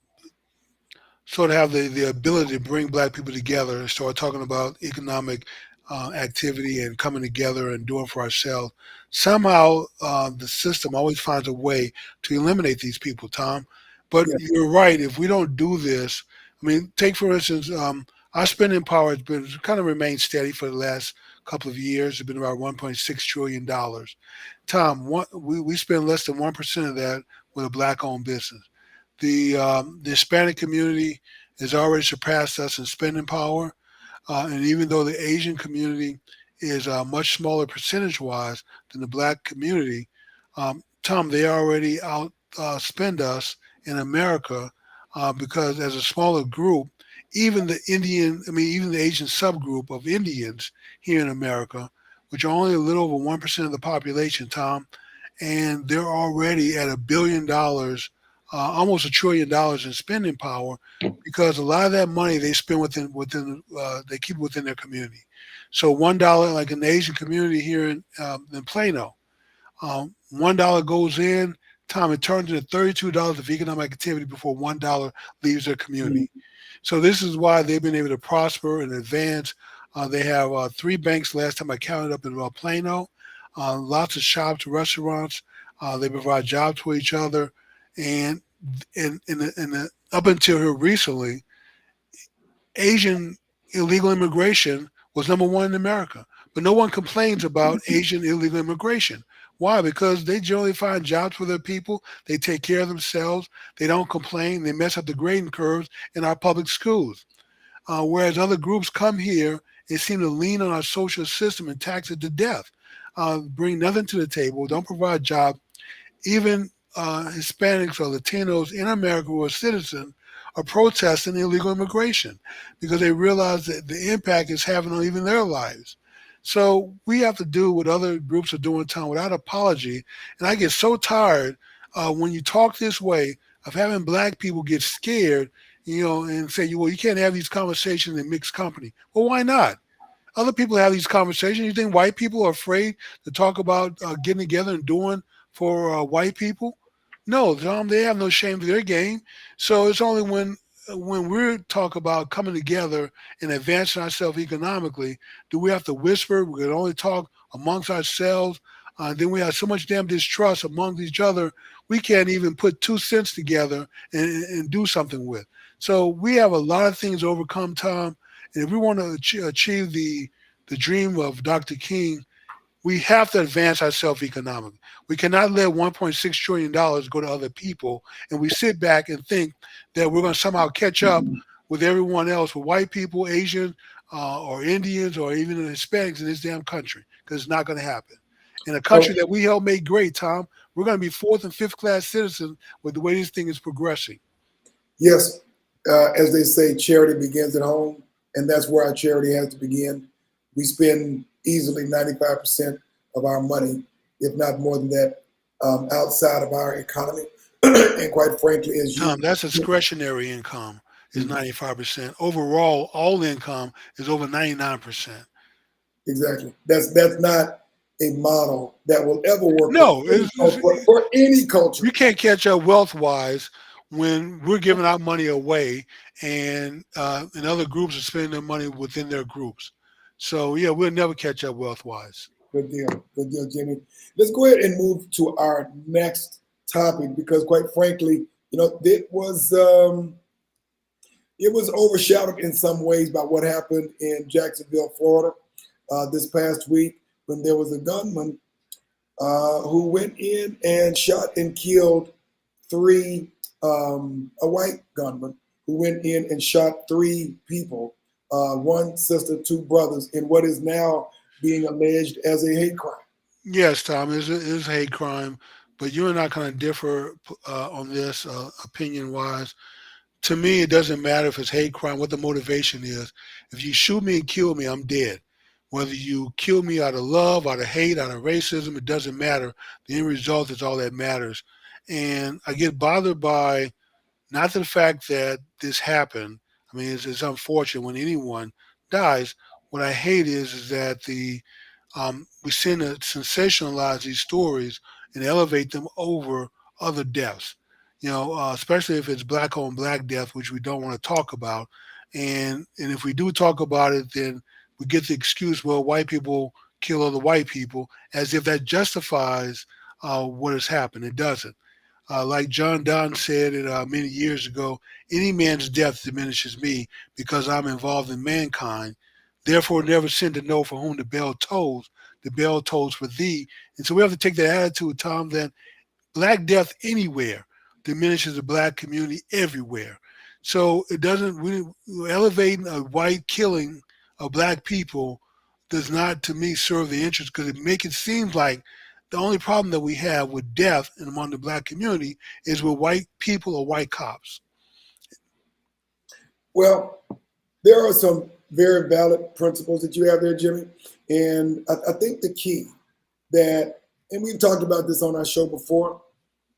Speaker 1: ability to bring black people together and start talking about economic activity and coming together and doing for ourselves, somehow the system always finds a way to eliminate these people, Tom. But
Speaker 2: Yes.
Speaker 1: you're right. If we don't do this, I mean, take for instance, our spending power has been kind of remained steady for the last couple of years. It's been about $1.6 trillion. Tom, we spend less than 1% of that with a black-owned business. The Hispanic community has already surpassed us in spending power, and even though the Asian community is much smaller percentage-wise than the black community, Tom, they already outspend us in America because as a smaller group, even even the Asian subgroup of Indians here in America, which are only a little over 1% of the population, Tom, and they're already at $1 billion, almost $1 trillion in spending power, because a lot of that money they spend they keep within their community. So $1, like in the Asian community here in Plano, $1 goes in, Tom, it turns into $32 of economic activity before $1 leaves their community.
Speaker 2: Mhm.
Speaker 1: So this is why they've been able to prosper and advance. They have 3 banks last time I counted up in Plano, lots of shops, restaurants. They provide jobs for each other. And up until here recently, Asian illegal immigration was number one in America. But no one complains about Asian illegal immigration. Why? Because they generally find jobs for their people. They take care of themselves. They don't complain. They mess up the grading curves in our public schools. Whereas other groups come here and seem to lean on our social system and tax it to death, bring nothing to the table, don't provide jobs. Even Hispanics or Latinos in America who are citizens are protesting illegal immigration because they realize that the impact it's having on even their lives. So we have to do what other groups are doing in town without apology. And I get so tired when you talk this way of having black people get scared, and say, well, you can't have these conversations in mixed company. Well, why not? Other people have these conversations. You think white people are afraid to talk about getting together and doing for white people? No, Tom, they have no shame to their game. So it's only when we talk about coming together and advancing ourselves economically, do we have to whisper? We can only talk amongst ourselves. Then we have so much damn distrust among each other, we can't even put 2 cents together and do something with. So we have a lot of things to overcome, Tom. And if we want to achieve the dream of Dr. King, we have to advance ourselves economically. We cannot let $1.6 trillion go to other people and we sit back and think that we're going to somehow catch up with everyone else, with white people, Asians, or Indians, or even the Hispanics in this damn country, because it's not going to happen. In a country
Speaker 2: So
Speaker 1: that we helped make great, Tom, we're going to be fourth and fifth class citizens with the way this thing is progressing.
Speaker 2: yes, as they say, charity begins at home, and that's where our charity has to begin. We spend easily 95% of our money, if not more than that, outside of our economy. And quite frankly, as
Speaker 1: Tom,
Speaker 2: you
Speaker 1: that's discretionary income is 95%. Overall, all income is over 99%.
Speaker 2: exactly, that's not a model that will ever work
Speaker 1: No,
Speaker 2: for any culture.
Speaker 1: you can't catch up wealth wise when we're giving our money away and other groups are spending their money within their groups. So yeah, we'll never catch up wealth wise.
Speaker 2: Good deal, Jimmy. Let's go ahead and move to our next topic because, quite frankly, it was overshadowed in some ways by what happened in Jacksonville, Florida, this past week when there was a gunman who went in and shot and killed a white gunman who went in and shot three people, one sister, two brothers, in what is now being alleged as a hate crime.
Speaker 1: Yes, Tom, it is hate crime, but you and I kind of differ on this opinion wise. To me, it doesn't matter if it's hate crime, what the motivation is. If you shoot me and kill me, I'm dead. Whether you kill me out of love, out of hate, out of racism, it doesn't matter. The end result is all that matters. And I get bothered by not the fact that this happened. I mean, it's unfortunate when anyone dies. What I hate is that we tend to sensationalize these stories and elevate them over other deaths. Especially if it's black on black death, which we don't want to talk about. And if we do talk about it, then we get the excuse, well, white people kill other white people, as if that justifies what has happened. It doesn't. Like John Donne said it many years ago, any man's death diminishes me because I'm involved in mankind. Therefore, never sin to know for whom the bell tolls. The bell tolls for thee. And so we have to take that attitude, Tom, that black death anywhere diminishes the black community everywhere. So it doesn't really elevating a white killing of black people does not, to me, serve the interest because it make it seem like the only problem that we have with death and among the black community is with white people or white cops.
Speaker 2: Well, there are some very valid principles that you have there, Jimmy. And I think the key that, and we've talked about this on our show before,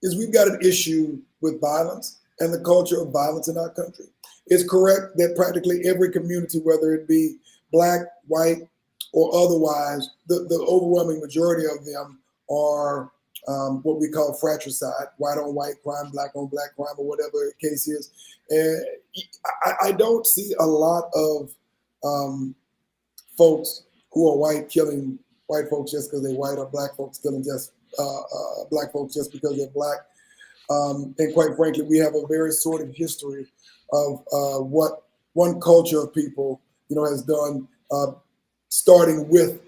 Speaker 2: is we've got an issue with violence and the culture of violence in our country. It's correct that practically every community, whether it be black, white, or otherwise, the overwhelming majority of them are what we call fratricide, white on white crime, black on black crime, or whatever the case is. And I don't see a lot of folks who are white killing white folks just because they're white, or black folks killing just black folks just because they're black. And quite frankly, we have a very sordid history of what one culture of people, has done, starting with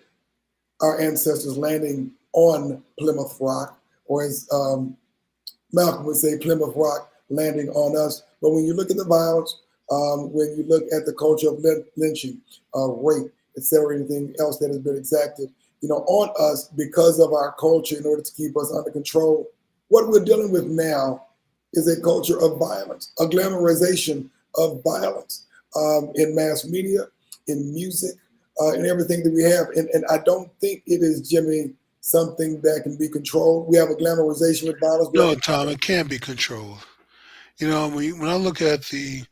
Speaker 2: our ancestors landing on Plymouth Rock, or as Malcolm would say, Plymouth Rock landing on us. But when you look at the violence, when you look at the culture of lynching, rape, etc., anything else that has been exacted, on us because of our culture in order to keep us under control, what we're dealing with now is a culture of violence, a glamorization of violence in mass media, in music, in everything that we have. And I don't think it is, Jimmy, something that can be controlled. We have a glamorization with violence.
Speaker 1: No, Tom, it can't be controlled. When I look at the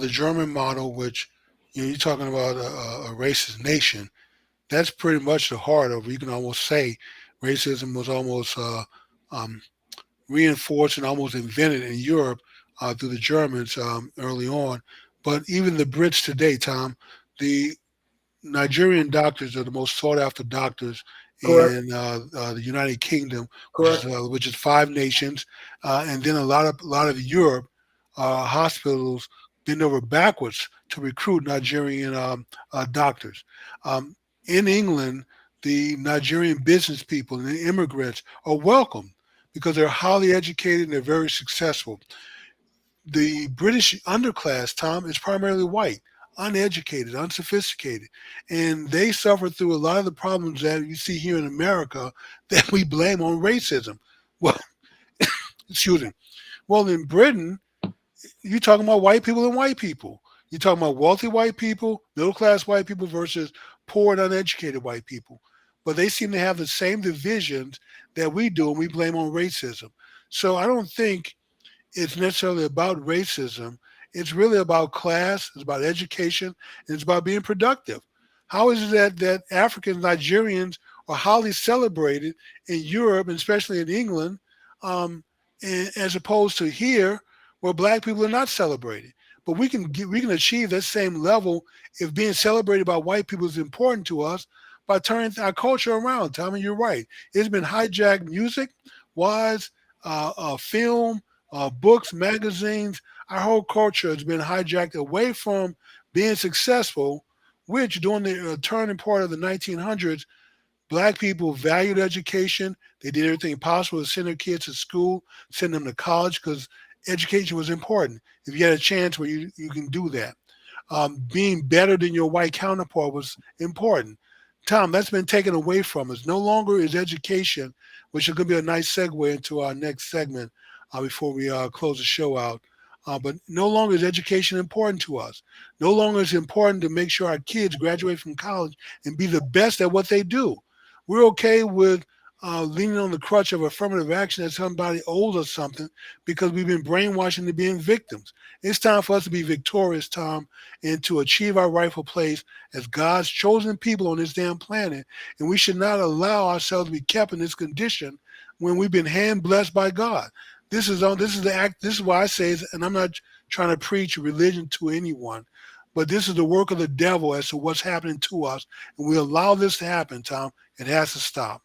Speaker 1: German model, which You're talking about a racist nation. That's pretty much the heart of it. You can almost say racism was almost um, reinforced and almost invented in Europe through the Germans early on. But even the Brits today, Tom, the Nigerian doctors are the most sought after doctors
Speaker 2: Correct.
Speaker 1: in the United Kingdom,
Speaker 2: Correct.
Speaker 1: which is five nations, and then a lot of Europe hospitals bend over backwards to recruit Nigerian doctors. Um, in England, the Nigerian business people and the immigrants are welcome because they're highly educated and they're very successful. The British underclass, Tom, is primarily white, uneducated, unsophisticated, and they suffer through a lot of the problems that you see here in America that we blame on racism. Well, excuse me. Well, in Britain, you're talking about white people and white people. You're talking about wealthy white people, middle class white people versus poor and uneducated white people. But they seem to have the same divisions that we do, and we blame on racism. So I don't think it's necessarily about racism. It's really about class, it's about education, and it's about being productive. How is it that Africans, Nigerians are highly celebrated in Europe, and especially in England, um, as opposed to here, where black people are not celebrated? But we can achieve that same level if being celebrated by white people is important to us by turning our culture around. Tommy, you're right. It's been hijacked music wise, film, books, magazines. Our whole culture has been hijacked away from being successful, which during the turning part of the 1900s, black people valued education. They did everything possible to send their kids to school, send them to college because education was important. If you had a chance where you can do that, being better than your white counterpart was important. Tom, that's been taken away from us. No longer is education, which is going to be a nice segue into our next segment before we close the show out. But no longer is education important to us. No longer is it important to make sure our kids graduate from college and be the best at what they do. We're okay with leaning on the crutch of affirmative action that somebody owes us something because we've been brainwashed into being victims. It's time for us to be victorious, Tom, and to achieve our rightful place as God's chosen people on this damn planet. And we should not allow ourselves to be kept in this condition when we've been hand blessed by God. This is the act. This is why I say, and I'm not trying to preach religion to anyone, but this is the work of the devil as to what's happening to us, and we allow this to happen, Tom. It has to stop.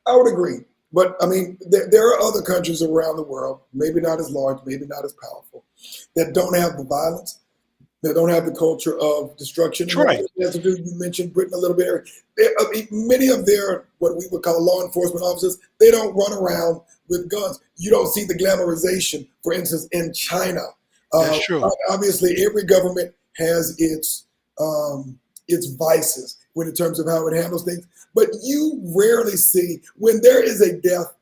Speaker 2: I would agree. But I mean, there are other countries around the world, maybe not as large, maybe not as powerful, that don't have the violence, that don't have the culture of destruction.
Speaker 1: That's
Speaker 2: And
Speaker 1: right.
Speaker 2: it has to do, you mentioned Britain a little bit. I mean, many of their, what we would call law enforcement officers, they don't run around with guns. You don't see the glamorization, for instance, in China.
Speaker 1: That's true.
Speaker 2: Obviously, every government has its vices when in terms of how it handles things. But you rarely see when there is a death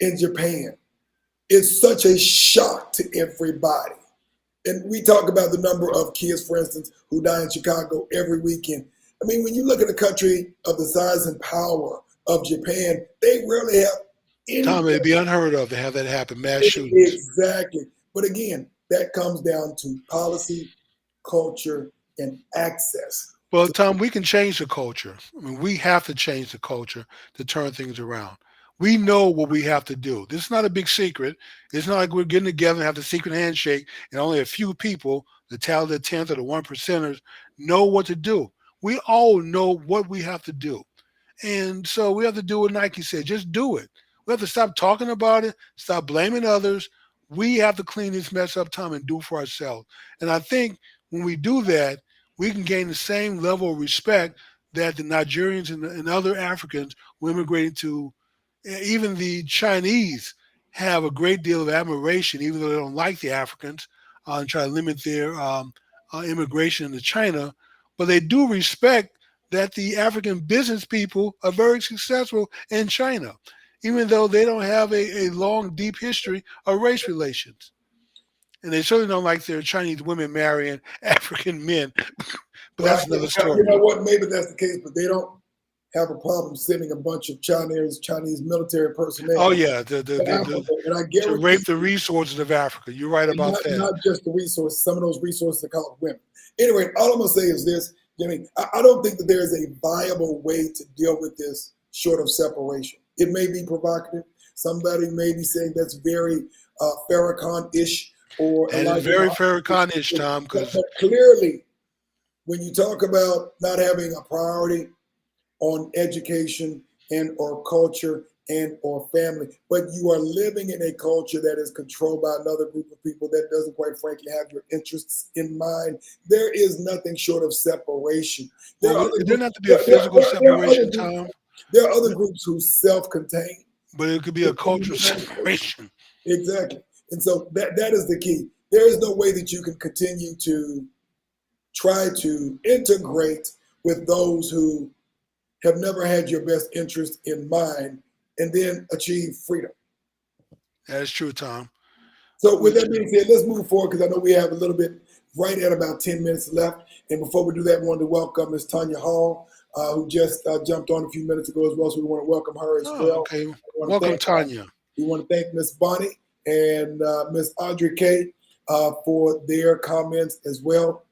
Speaker 2: in Japan. It's such a shock to everybody. And we talk about the number of kids, for instance, who die in Chicago every weekend. I mean, when you look at a country of the size and power of Japan, they rarely have any.
Speaker 1: Tom, it'd be unheard of to have that happen. Mass shootings.
Speaker 2: Exactly. But again, that comes down to policy, culture, and access.
Speaker 1: Well, Tom, we can change the culture. I mean, we have to change the culture to turn things around. We know what we have to do. This is not a big secret. It's not like we're getting together and have the secret handshake, and only a few people, the talented tenth or the one percenters, know what to do. We all know what we have to do. And so we have to do what Nike said. Just do it. We have to stop talking about it, stop blaming others. We have to clean this mess up, Tom, and do it for ourselves. And I think when we do that, we can gain the same level of respect that the Nigerians and other Africans who immigrated to, even the Chinese have a great deal of admiration, even though they don't like the Africans and try to limit their immigration into China. But they do respect that the African business people are very successful in China, even though they don't have a long, deep history of race relations. And they certainly don't like their Chinese women marrying African men. But
Speaker 2: Well,
Speaker 1: that's another
Speaker 2: you
Speaker 1: story.
Speaker 2: know what? Maybe that's the case, but they don't have a problem sending a bunch of Chinese military
Speaker 1: Oh
Speaker 2: personnel
Speaker 1: yeah,
Speaker 2: to Africa. And I
Speaker 1: to
Speaker 2: guarantee
Speaker 1: rape the resources of Africa. You're right
Speaker 2: and
Speaker 1: about that.
Speaker 2: not just the resources, some of those resources are called women. Anyway, all I'm gonna say is this, Jimmy, I don't think that there's a viable way to deal with this short of separation. It may be provocative. Somebody may be saying that's very Farrakhan-ish or
Speaker 1: And it's
Speaker 2: Elijah
Speaker 1: very
Speaker 2: Muhammad-ish.
Speaker 1: Farrakhan-ish, Tom, because
Speaker 2: But clearly, when you talk about not having a priority on education and or culture and or family, but you are living in a culture that is controlled by another group of people that doesn't quite frankly have your interests in mind, there is nothing short of separation. There are
Speaker 1: well,
Speaker 2: other
Speaker 1: it doesn't
Speaker 2: groups,
Speaker 1: have to be a physical separation, Tom,
Speaker 2: there are other groups who self-contain.
Speaker 1: but it could be a cultural separation.
Speaker 2: Exactly. And so that is the key. There is no way that you can continue to try to integrate with those who have never had your best interest in mind and then achieve freedom.
Speaker 1: That is true, Tom.
Speaker 2: So with that being said, let's move forward because I know we have a little bit right at about 10 minutes left. And before we do that, we wanted to welcome Ms. Tanya Hall, who just jumped on a few minutes ago as well. So we want to welcome her as well.
Speaker 1: Okay. Welcome, Tanya.
Speaker 2: We want to thank Ms. Bonnie and Ms. Audrey K for their comments as well.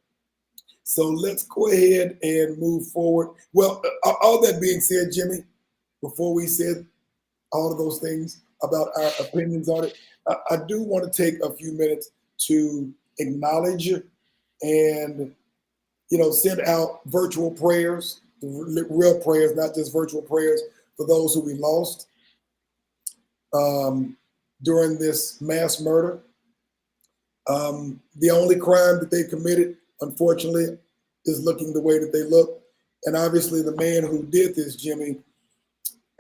Speaker 2: So let's go ahead and move forward. Well, all that being said, Jimmy, before we said all of those things about our opinions on it, I do want to take a few minutes to acknowledge and, send out virtual prayers, real prayers, not just virtual prayers for those who we lost during this mass murder. The only crime that they committed, unfortunately, is looking the way that they look. And obviously the man who did this, Jimmy,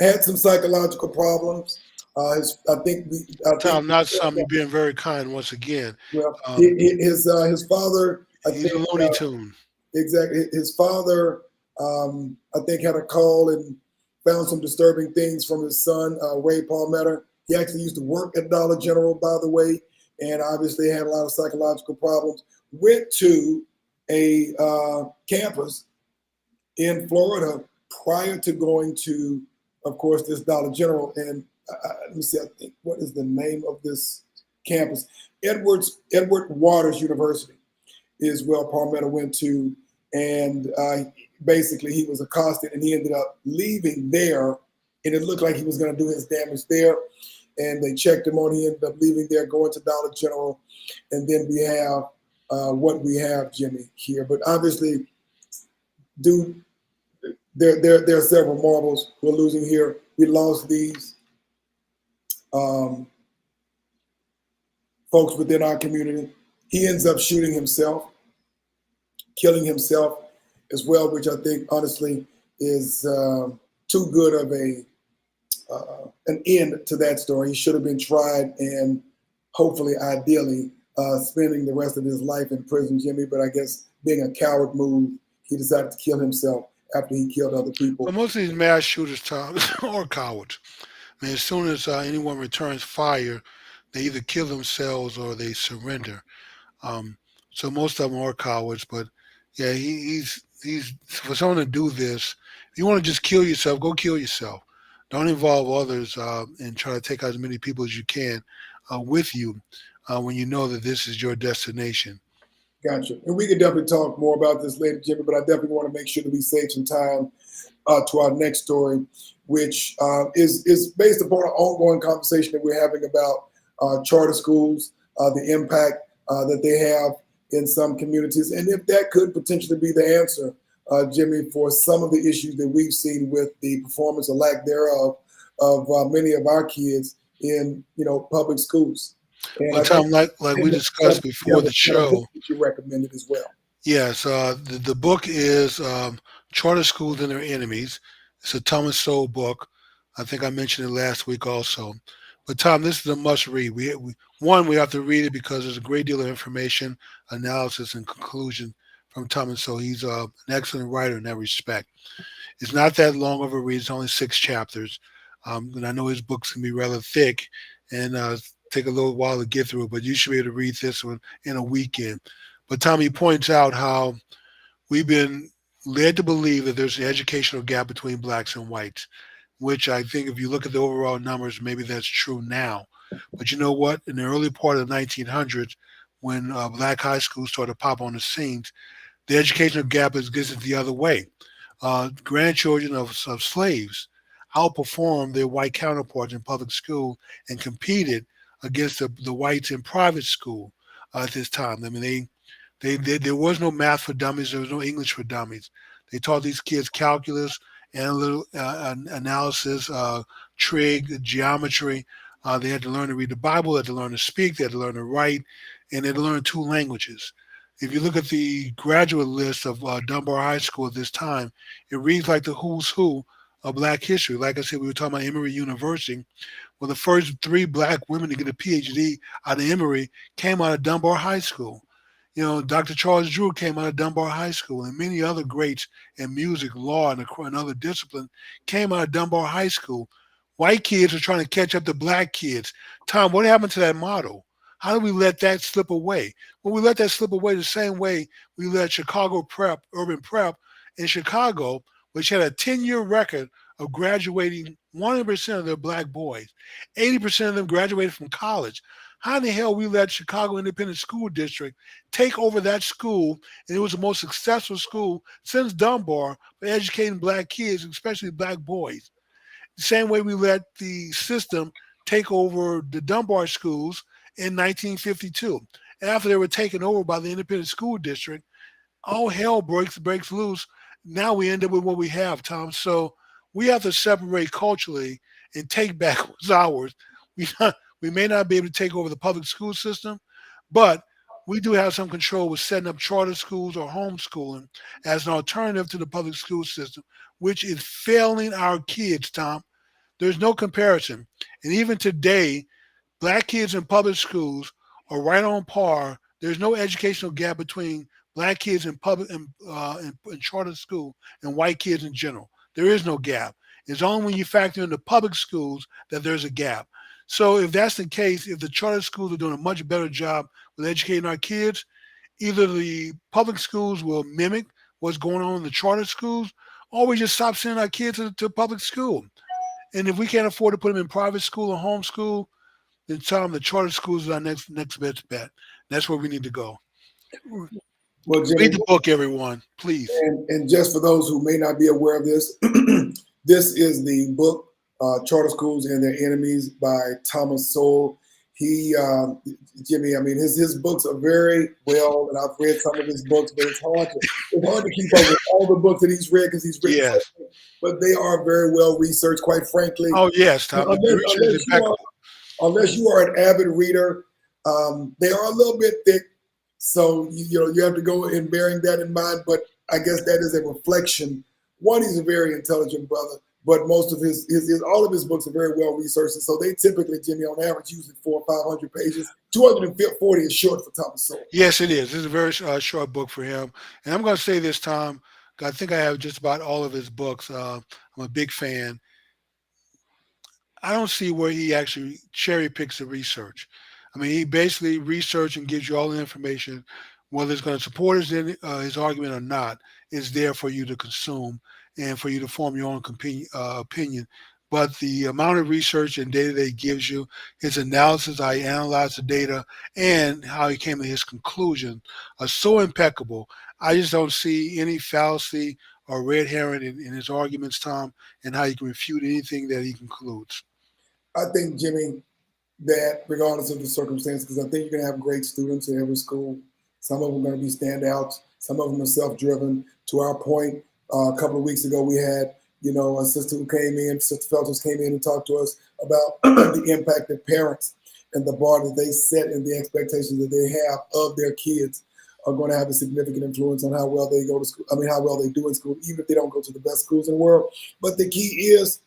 Speaker 2: had some psychological problems.
Speaker 1: Tom, not some. You're being very kind once again.
Speaker 2: Well, his father,
Speaker 1: he's a Looney Tune.
Speaker 2: Exactly. His father, I think, had a call and found some disturbing things from his son, Ray Palmetto. He actually used to work at Dollar General, by the way, and obviously had a lot of psychological problems. Went to a campus in Florida prior to going to, of course, this Dollar General. And let me see, I think, what is the name of this campus? Edward Waters University is where Palmetto went to. And basically he was accosted and he ended up leaving there. And it looked like he was going to do his damage there. And they checked him on. He ended up leaving there, going to Dollar General. And then we have what we have, Jimmy, here. But obviously, there are several marbles we're losing here. We lost these folks within our community. He ends up shooting himself, killing himself as well, which I think honestly is too good of an end to that story. He should have been tried and hopefully, ideally, spending the rest of his life in prison, Jimmy. But I guess being a coward move, he decided to kill himself after he killed other people.
Speaker 1: But most of these mass shooters, Tom, are cowards. I mean, as soon as anyone returns fire, they either kill themselves or they surrender. So most of them are cowards. But yeah, he's for someone to do this. If you want to just kill yourself, go kill yourself. Don't involve others and try to take out as many people as you can with you when you know that this is your destination.
Speaker 2: Gotcha. And we can definitely talk more about this later, Jimmy, but I definitely want to make sure that we save some time to our next story, which is based upon an ongoing conversation that we're having about charter schools, the impact that they have in some communities, and if that could potentially be the answer, Jimmy, for some of the issues that we've seen with the performance or lack thereof of many of our kids in public schools. And
Speaker 1: well, Tom, like we discussed before the show,
Speaker 2: you recommended as well.
Speaker 1: Yes, the book is Charter Schools and Their Enemies. It's a Thomas Sowell book. I think I mentioned it last week also. But Tom, this is a must read. We have to read it because there's a great deal of information, analysis, and conclusion from Thomas Sowell. He's an excellent writer in that respect. It's not that long of a read. It's only 6 chapters. And I know his books can be rather thick and take a little while to get through it, but you should be able to read this one in a weekend. But Tommy points out how we've been led to believe that there's an educational gap between blacks and whites, which I think if you look at the overall numbers, maybe that's true now. But you know what? In the early part of the 1900s, when black high schools started to pop on the scenes, the educational gap is gets it the other way. Grandchildren of slaves outperformed their white counterparts in public school and competed against the whites in private school at this time. I mean, there was no math for dummies. There was no English for dummies. They taught these kids calculus, analytical analysis, trig, geometry. They had to learn to read the Bible. They had to learn to speak. They had to learn to write, and they had to learn two languages. If you look at the graduate list of Dunbar High School at this time, it reads like the who's who of Black history. Like I said, we were talking about Emory University. Well, the first three black women to get a PhD out of Emory came out of Dunbar High School. You know, Dr. Charles Drew came out of Dunbar High School, and many other greats in music, law, and other disciplines came out of Dunbar High School. White kids are trying to catch up to black kids. Tom, what happened to that model? How do we let that slip away? Well, we let that slip away the same way we let Chicago Prep, Urban Prep in Chicago, which had a 10-year record of graduating 100% of their black boys. 80% of them graduated from college. How in the hell we let Chicago Independent School District take over that school, and it was the most successful school since Dunbar for educating black kids, especially black boys. The same way we let the system take over the Dunbar schools in 1952. After they were taken over by the Independent School District, all hell breaks loose. Now we end up with what we have, Tom. So we have to separate culturally and take back what's ours. We may not be able to take over the public school system, but we do have some control with setting up charter schools or homeschooling as an alternative to the public school system, which is failing our kids, Tom. There's no comparison. And even today, black kids in public schools are right on par. There's no educational gap between black kids in public in charter school and white kids in general. There is no gap. It's only when you factor in the public schools that there's a gap. So if that's the case, if the charter schools are doing a much better job with educating our kids, either the public schools will mimic what's going on in the charter schools, or we just stop sending our kids to public school. And if we can't afford to put them in private school or homeschool, then tell them the charter schools is our next best bet. That's where we need to go.
Speaker 2: Well, Jimmy,
Speaker 1: read the book, everyone, please.
Speaker 2: and just for those who may not be aware of this, this is the book Charter Schools and Their Enemies by Thomas Sowell. He, Jimmy, I mean, his books are very well, and I've read some of his books, but it's hard to keep up with all the books that he's read because he's written.
Speaker 1: Yes.
Speaker 2: But they are very well researched, quite frankly.
Speaker 1: Oh yes, Tom.
Speaker 2: Unless you are an avid reader, they are a little bit thick, so you have to go in bearing that in mind. But I guess that is a reflection. One, he's a very intelligent brother, but most of his all of his books are very well researched, and so they typically, Jimmy, on average, usually 400 or 500 pages. 240 is short for Thomas Sowell.
Speaker 1: Yes, it is. It's a very short book for him. And I'm going to say this, Tom. I think I have just about all of his books. I'm a big fan. I don't see where he actually cherry picks the research. I mean, he basically researches and gives you all the information, whether it's going to support his argument or not. Is there for you to consume and for you to form your own opinion. But the amount of research and data that he gives you, his analysis, how he analyzed the data, and how he came to his conclusion are so impeccable. I just don't see any fallacy or red herring in his arguments, Tom, and how he can refute anything that he concludes.
Speaker 2: I think, Jimmy, that regardless of the circumstances, because I think you're going to have great students in every school. Some of them are going to be standouts. Some of them are self-driven. To our point, a couple of weeks ago, we had, a sister who came in, Sister Felters came in and talked to us about the impact of parents and the bar that they set and the expectations that they have of their kids are going to have a significant influence on how well they go to school. I mean, how well they do in school, even if they don't go to the best schools in the world. But the key is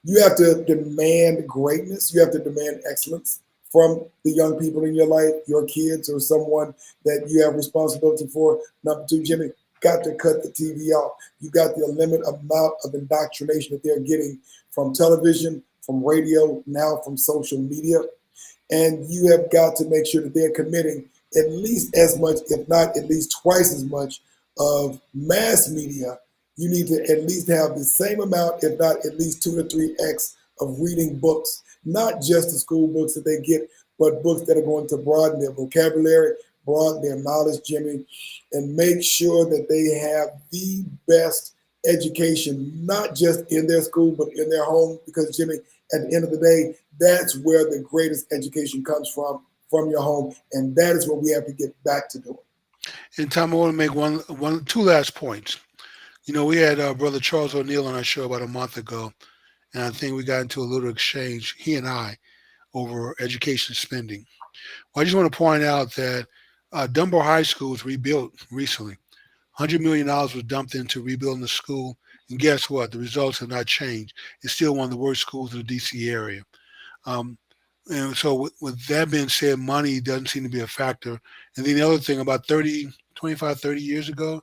Speaker 2: you have to demand greatness. You have to demand excellence from the young people in your life, your kids, or someone that you have responsibility for. Number two, Jimmy, got to cut the TV off. You got the limit amount of indoctrination that they're getting from television, from radio, now from social media. And you have got to make sure that they're committing at least as much, if not at least twice as much, of mass media, you need to at least have the same amount, if not at least 2 to 3x of reading books, not just the school books that they get, but books that are going to broaden their vocabulary, broaden their knowledge, Jimmy, and make sure that they have the best education, not just in their school, but in their home. Because, Jimmy, at the end of the day, that's where the greatest education comes from your home. And that is what we have to get back to doing.
Speaker 1: And Tom, I want to make two last points. We had Brother Charles O'Neill on our show about a month ago, and I think we got into a little exchange, he and I, over education spending. Well, I just want to point out that Dunbar High School was rebuilt recently. $100 million was dumped into rebuilding the school, and guess what? The results have not changed. It's still one of the worst schools in the D.C. area. Um, and so with that being said, money doesn't seem to be a factor. And then the other thing, about 30 years ago,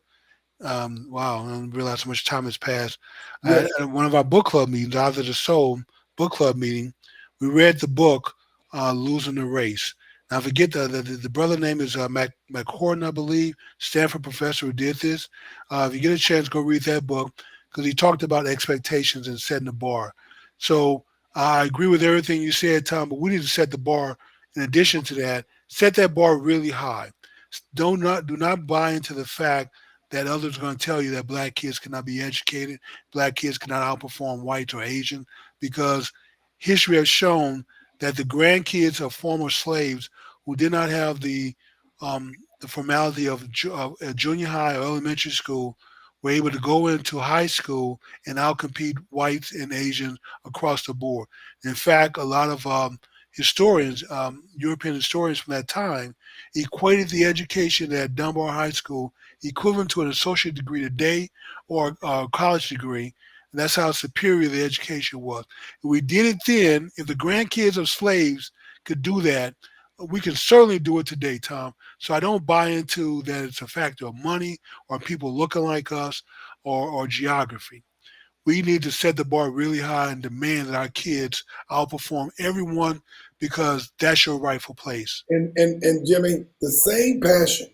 Speaker 1: wow, I didn't realize how much time has passed.
Speaker 2: Yes.
Speaker 1: At one of our book club meetings, Eyes of the Soul book club meeting, we read the book Losing the Race. Now, I forget the brother name is McHorton, I believe, Stanford professor who did this. If you get a chance, go read that book because he talked about expectations and setting the bar. So I agree with everything you said, Tom, but we need to set the bar. In addition to that, set that bar really high. Do not buy into the fact that others are going to tell you that black kids cannot be educated, black kids cannot outperform whites or Asian, because history has shown that the grandkids of former slaves who did not have the formality of a junior high or elementary school were able to go into high school and outcompete whites and Asians across the board. In fact, a lot of historians, European historians from that time, equated the education at Dunbar High School equivalent to an associate degree today or a college degree. And that's how superior the education was. If we did it then, if the grandkids of slaves could do that, we can certainly do it today, Tom. So I don't buy into that it's a factor of money or people looking like us or geography. We need to set the bar really high and demand that our kids outperform everyone because that's your rightful place.
Speaker 2: And Jimmy, the same passion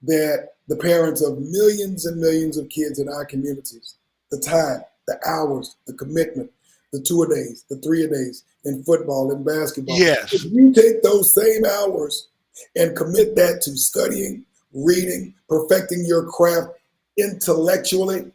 Speaker 2: that the parents of millions and millions of kids in our communities, the time, the hours, the commitment, the 2 a-days, the 3 a-days in football and basketball.
Speaker 1: Yes.
Speaker 2: If you take those same hours and commit that to studying, reading, perfecting your craft intellectually,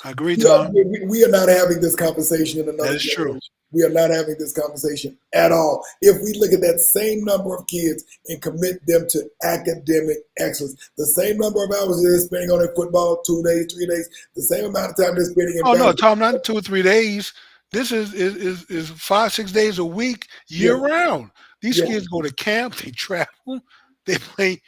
Speaker 1: I agree, Tom.
Speaker 2: we are not having this conversation in another
Speaker 1: That is
Speaker 2: generation.
Speaker 1: true.
Speaker 2: We are not having this conversation at all. If we look at that same number of kids and commit them to academic excellence, the same number of hours they're spending on their football, 2 days, 3 days, the same amount of time they're spending in
Speaker 1: No,
Speaker 2: basketball.
Speaker 1: Tom, not 2 or 3 days. This is 5, 6 days a week, year round. These kids go to camp, they travel, they play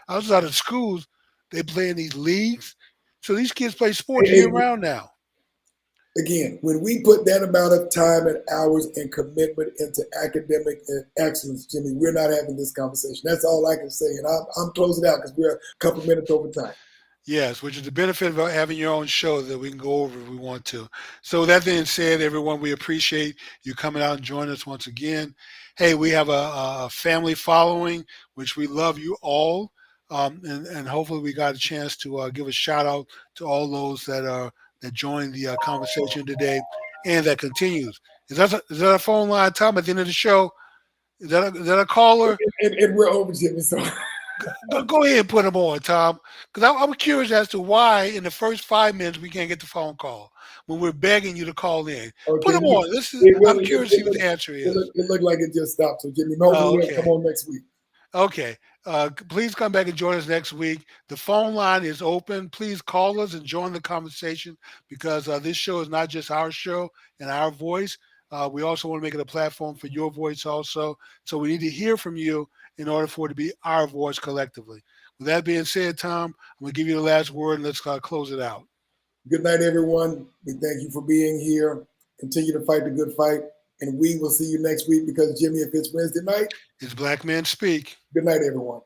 Speaker 1: outside of schools, they play in these leagues. So these kids play sports year round now.
Speaker 2: Again, when we put that amount of time and hours and commitment into academic excellence, Jimmy, we're not having this conversation. That's all I can say. And I'm closing out because we're a couple minutes over time.
Speaker 1: Yes, which is the benefit of having your own show that we can go over if we want to. So that being said, everyone, we appreciate you coming out and joining us once again. Hey, we have a family following, which we love you all. And hopefully we got a chance to give a shout out to all those that joined the conversation today and that continues. Is that a phone line, Tom, at the end of the show? Is that a caller?
Speaker 2: And we're over, Jimmy. So
Speaker 1: Go ahead and put them on, Tom, because I'm curious as to why in the first 5 minutes we can't get the phone call when we're begging you to call in. Okay. Put them on. I'm curious to see what the answer is.
Speaker 2: It looked like it just stopped. So, Jimmy, hopefully we'll come on next week.
Speaker 1: Okay. Please come back and join us next week. The phone line is open. Please call us and join the conversation because this show is not just our show and our voice. We also want to make it a platform for your voice also. So we need to hear from you in order for it to be our voice collectively. With that being said, Tom, I'm going to give you the last word and let's close it out.
Speaker 2: Good night, everyone. We thank you for being here. Continue to fight the good fight. And we will see you next week because, Jimmy, if it's Wednesday night,
Speaker 1: it's Black Men Speak.
Speaker 2: Good night, everyone.